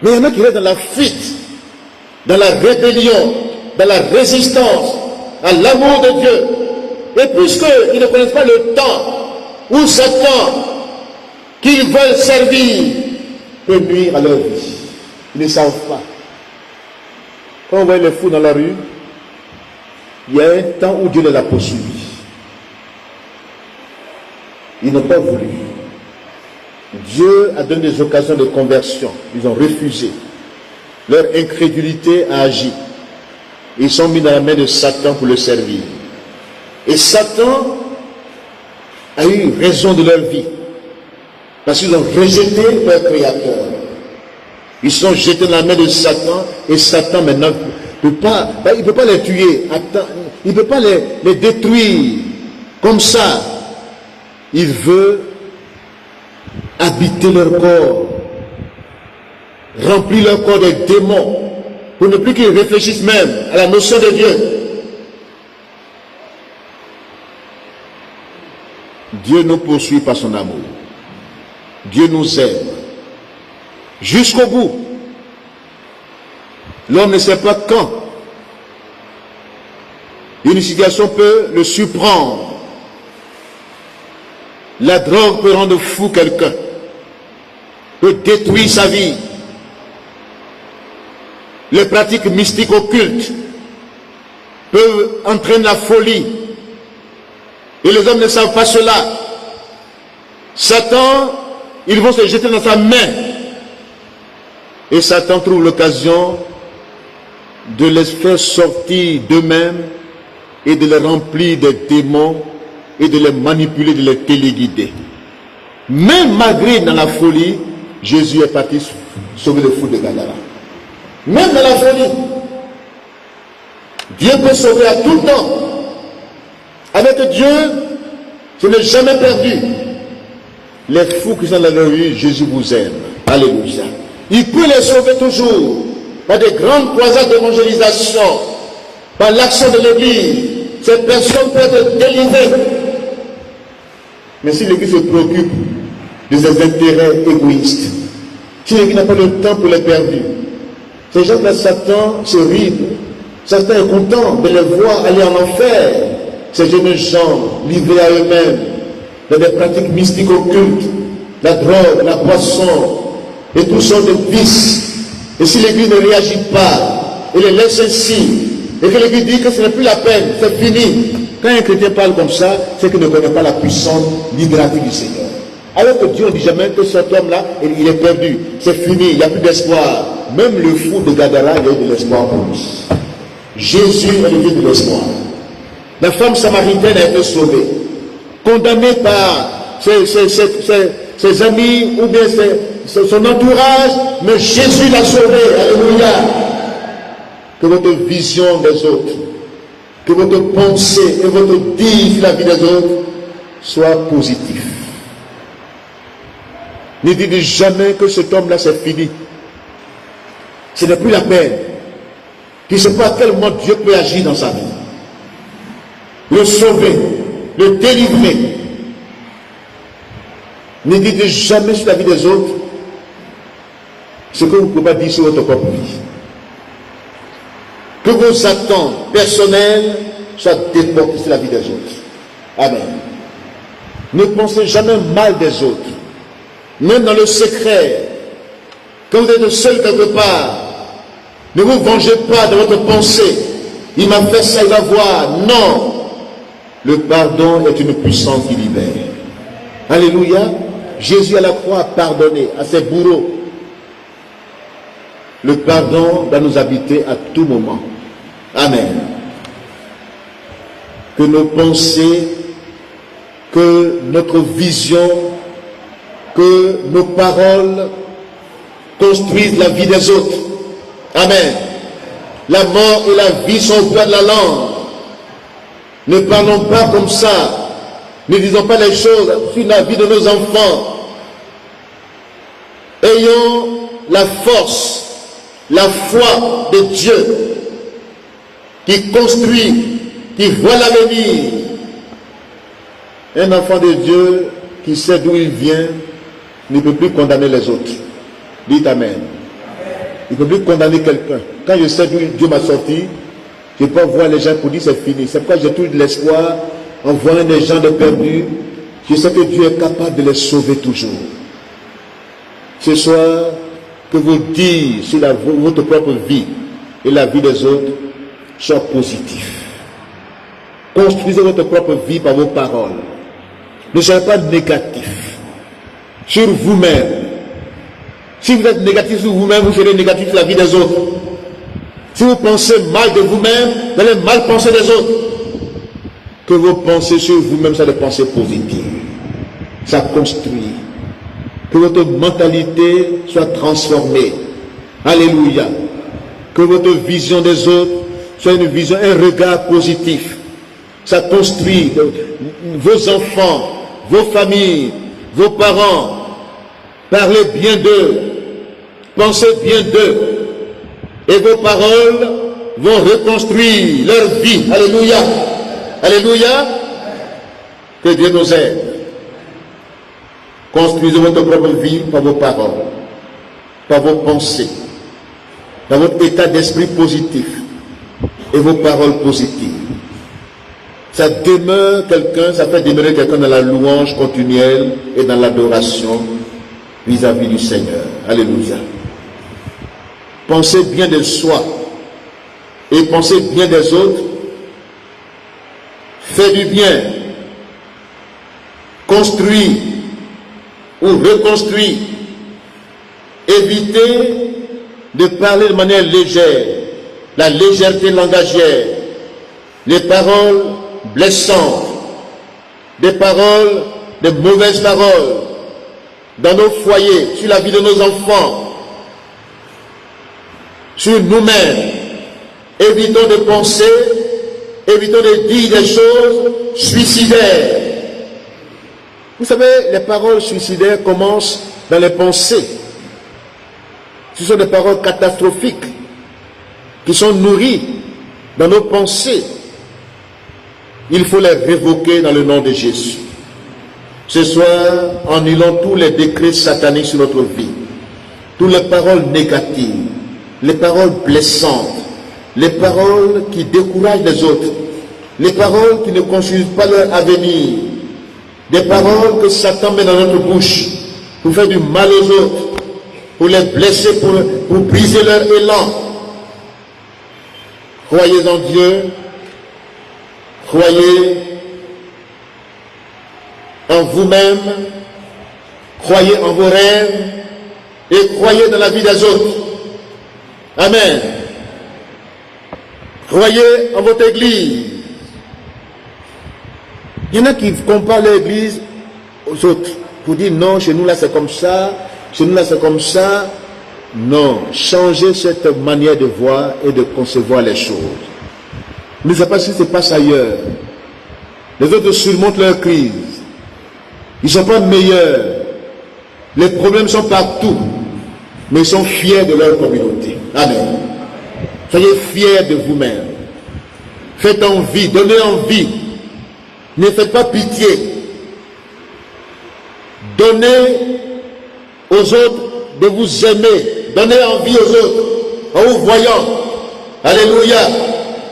Mais il y en a qui restent dans la fuite, dans la rébellion, dans la résistance à l'amour de Dieu. Et puisqu'ils ne connaissent pas le temps où Satan qu'ils veulent servir peut nuire à leur vie, ils ne savent pas. Quand on voit les fous dans la rue, il y a un temps où Dieu les a poursuivis. Ils n'ont pas voulu. Dieu a donné des occasions de conversion. Ils ont refusé. Leur incrédulité a agi. Ils sont mis dans la main de Satan pour le servir. Et Satan a eu raison de leur vie. Parce qu'ils ont rejeté leur Créateur. Ils sont jetés dans la main de Satan. Et Satan maintenant il ne peut pas les tuer. Il ne peut pas les détruire. Comme ça. Il veut habiter leur corps. Remplir leur corps de démons. Pour ne plus qu'ils réfléchissent même à la notion de Dieu. Dieu nous poursuit par son amour. Dieu nous aime. Jusqu'au bout. L'homme ne sait pas quand. Une situation peut le surprendre. La drogue peut rendre fou quelqu'un. Peut détruire sa vie. Les pratiques mystiques occultes peuvent entraîner la folie. Et les hommes ne savent pas cela. Satan, ils vont se jeter dans sa main. Et Satan trouve l'occasion de les faire sortir d'eux-mêmes et de les remplir des démons et de les manipuler, de les téléguider. Même malgré dans la folie, Jésus est parti sauver le fou de Gadara. Même dans la folie, Dieu peut sauver à tout le temps. Avec Dieu, ce n'est jamais perdu. Les fous qui sont dans la rue, Jésus vous aime. Alléluia. Il peut les sauver toujours par des grandes croisades d'évangélisation, par l'action de l'Église. Ces personnes peuvent être délivrées. Mais si l'Église se préoccupe de ses intérêts égoïstes, si l'Église n'a pas le temps pour les perdus, ces gens-là, Satan se ride. Satan est content de les voir aller en enfer. Ces jeunes gens livrés à eux-mêmes dans des pratiques mystiques occultes, la drogue, la boisson et tout sortes de vices. Et si l'Église ne réagit pas et les laisse ainsi, et que l'Église dit que ce n'est plus la peine, c'est fini. Quand un chrétien parle comme ça, c'est qu'il ne connaît pas la puissance libérative du Seigneur. Alors que Dieu ne dit jamais que cet homme-là, il est perdu, c'est fini, il n'y a plus d'espoir. Même le fou de Gadara, il y a eu de l'espoir pour lui. Jésus est le Dieu de l'espoir. La femme samaritaine a été sauvée, condamnée par ses amis ou bien son entourage, mais Jésus l'a sauvée. Alléluia. Que votre vision des autres, que votre pensée et votre dire sur la vie des autres soit positif. Ne dites jamais que cet homme-là c'est fini. Ce n'est plus la peine. Tu ne sais pas à quel moment Dieu peut agir dans sa vie. Le sauver. le délivrer. Ne dites jamais sur la vie des autres ce que vous ne pouvez pas dire sur votre propre vie. Que vos attentes personnelles soient déportées sur la vie des autres. Amen. Ne pensez jamais mal des autres. Même dans le secret, quand vous êtes seul quelque part, ne vous vengez pas de votre pensée. Il m'a fait ça, il va voir. Non. Le pardon est une puissance qui libère. Alléluia. Jésus à la croix a pardonné à ses bourreaux. Le pardon doit nous habiter à tout moment. Amen. Que nos pensées, que notre vision, que nos paroles construisent la vie des autres. Amen. La mort et la vie sont au bout de la langue. Ne parlons pas comme ça. Ne disons pas les choses sur la vie de nos enfants. Ayons la force, la foi de Dieu qui construit, qui voit l'avenir. Un enfant de Dieu qui sait d'où il vient ne peut plus condamner les autres. Dites Amen. Il ne peut plus condamner quelqu'un. Quand je sais d'où Dieu m'a sorti, je peux voir les gens pour dire c'est fini. C'est pourquoi j'ai tout l'espoir en voyant des gens de perdus. Je sais que Dieu est capable de les sauver toujours. Ce soir, que vous dites sur votre propre vie et la vie des autres soit positif. Construisez votre propre vie par vos paroles. Ne soyez pas négatif sur vous-même. Si vous êtes négatif sur vous-même, vous serez négatif sur la vie des autres. Si vous pensez mal de vous-même, vous allez mal penser des autres. Que vos pensées sur vous-même soient des pensées positives. Ça construit. Que votre mentalité soit transformée. Alléluia. Que votre vision des autres soit une vision, un regard positif. Ça construit vos enfants, vos familles, vos parents. Parlez bien d'eux. Pensez bien d'eux. Et vos paroles vont reconstruire leur vie. Alléluia. Alléluia. Que Dieu nous aide. Construisez votre propre vie par vos paroles, par vos pensées, par votre état d'esprit positif et vos paroles positives. Ça demeure quelqu'un, ça fait demeurer quelqu'un dans la louange continuelle et dans l'adoration vis-à-vis du Seigneur. Alléluia. Pensez bien de soi et pensez bien des autres. Faites du bien. Construis ou reconstruis. Évitez de parler de manière légère, la légèreté langagière, les paroles blessantes, des paroles, de mauvaises paroles, dans nos foyers, sur la vie de nos enfants, sur nous-mêmes. Évitons de penser, évitons de dire des choses suicidaires. Vous savez, les paroles suicidaires commencent dans les pensées. Ce sont des paroles catastrophiques qui sont nourries dans nos pensées. Il faut les révoquer dans le nom de Jésus. Ce soir, annulons tous les décrets sataniques sur notre vie. Toutes les paroles négatives, les paroles blessantes, les paroles qui découragent les autres, les paroles qui ne construisent pas leur avenir, des paroles que Satan met dans notre bouche pour faire du mal aux autres, pour les blesser, pour briser leur élan. Croyez en Dieu, croyez en vous-même, croyez en vos rêves et croyez dans la vie des autres. Amen. Croyez en votre église. Il y en a qui comparent l'église aux autres pour dire non, chez nous là c'est comme ça, chez nous là c'est comme ça. Non, changez cette manière de voir et de concevoir les choses. Ne sais pas si se passe ailleurs. Les autres surmontent leur crise. Ils ne sont pas meilleurs. Les problèmes sont partout. Mais ils sont fiers de leur communauté. Amen. Soyez fiers de vous-même. Faites envie, donnez envie Ne faites pas pitié. Donnez aux autres de vous aimer. Donnez envie aux autres en vous voyant. Alléluia.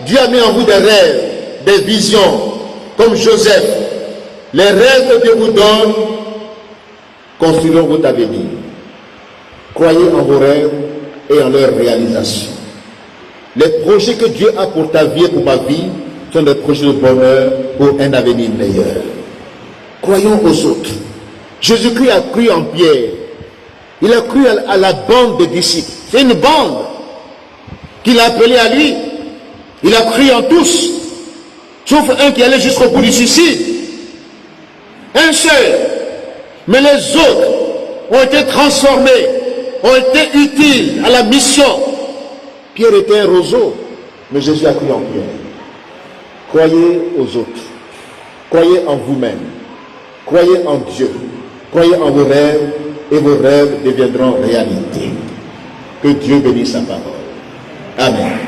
Dieu a mis en vous des rêves, des visions, comme Joseph. Les rêves que Dieu vous donne construiront votre avenir. Croyez en vos rêves et en leur réalisation. Les projets que Dieu a pour ta vie et pour ma vie sont des projets de bonheur pour un avenir meilleur. Croyons aux autres. Jésus-Christ a cru en Pierre. Il a cru à la bande de disciples. C'est une bande qu'il a appelée à lui. Il a cru en tous, sauf un qui allait jusqu'au bout du suicide. Un seul. Mais les autres ont été transformés, ont été utiles à la mission. Pierre était un roseau, mais Jésus a cru en Pierre. Croyez aux autres. Croyez en vous-même. Croyez en Dieu. Croyez en vos rêves et vos rêves deviendront réalité. Que Dieu bénisse sa parole. Amen.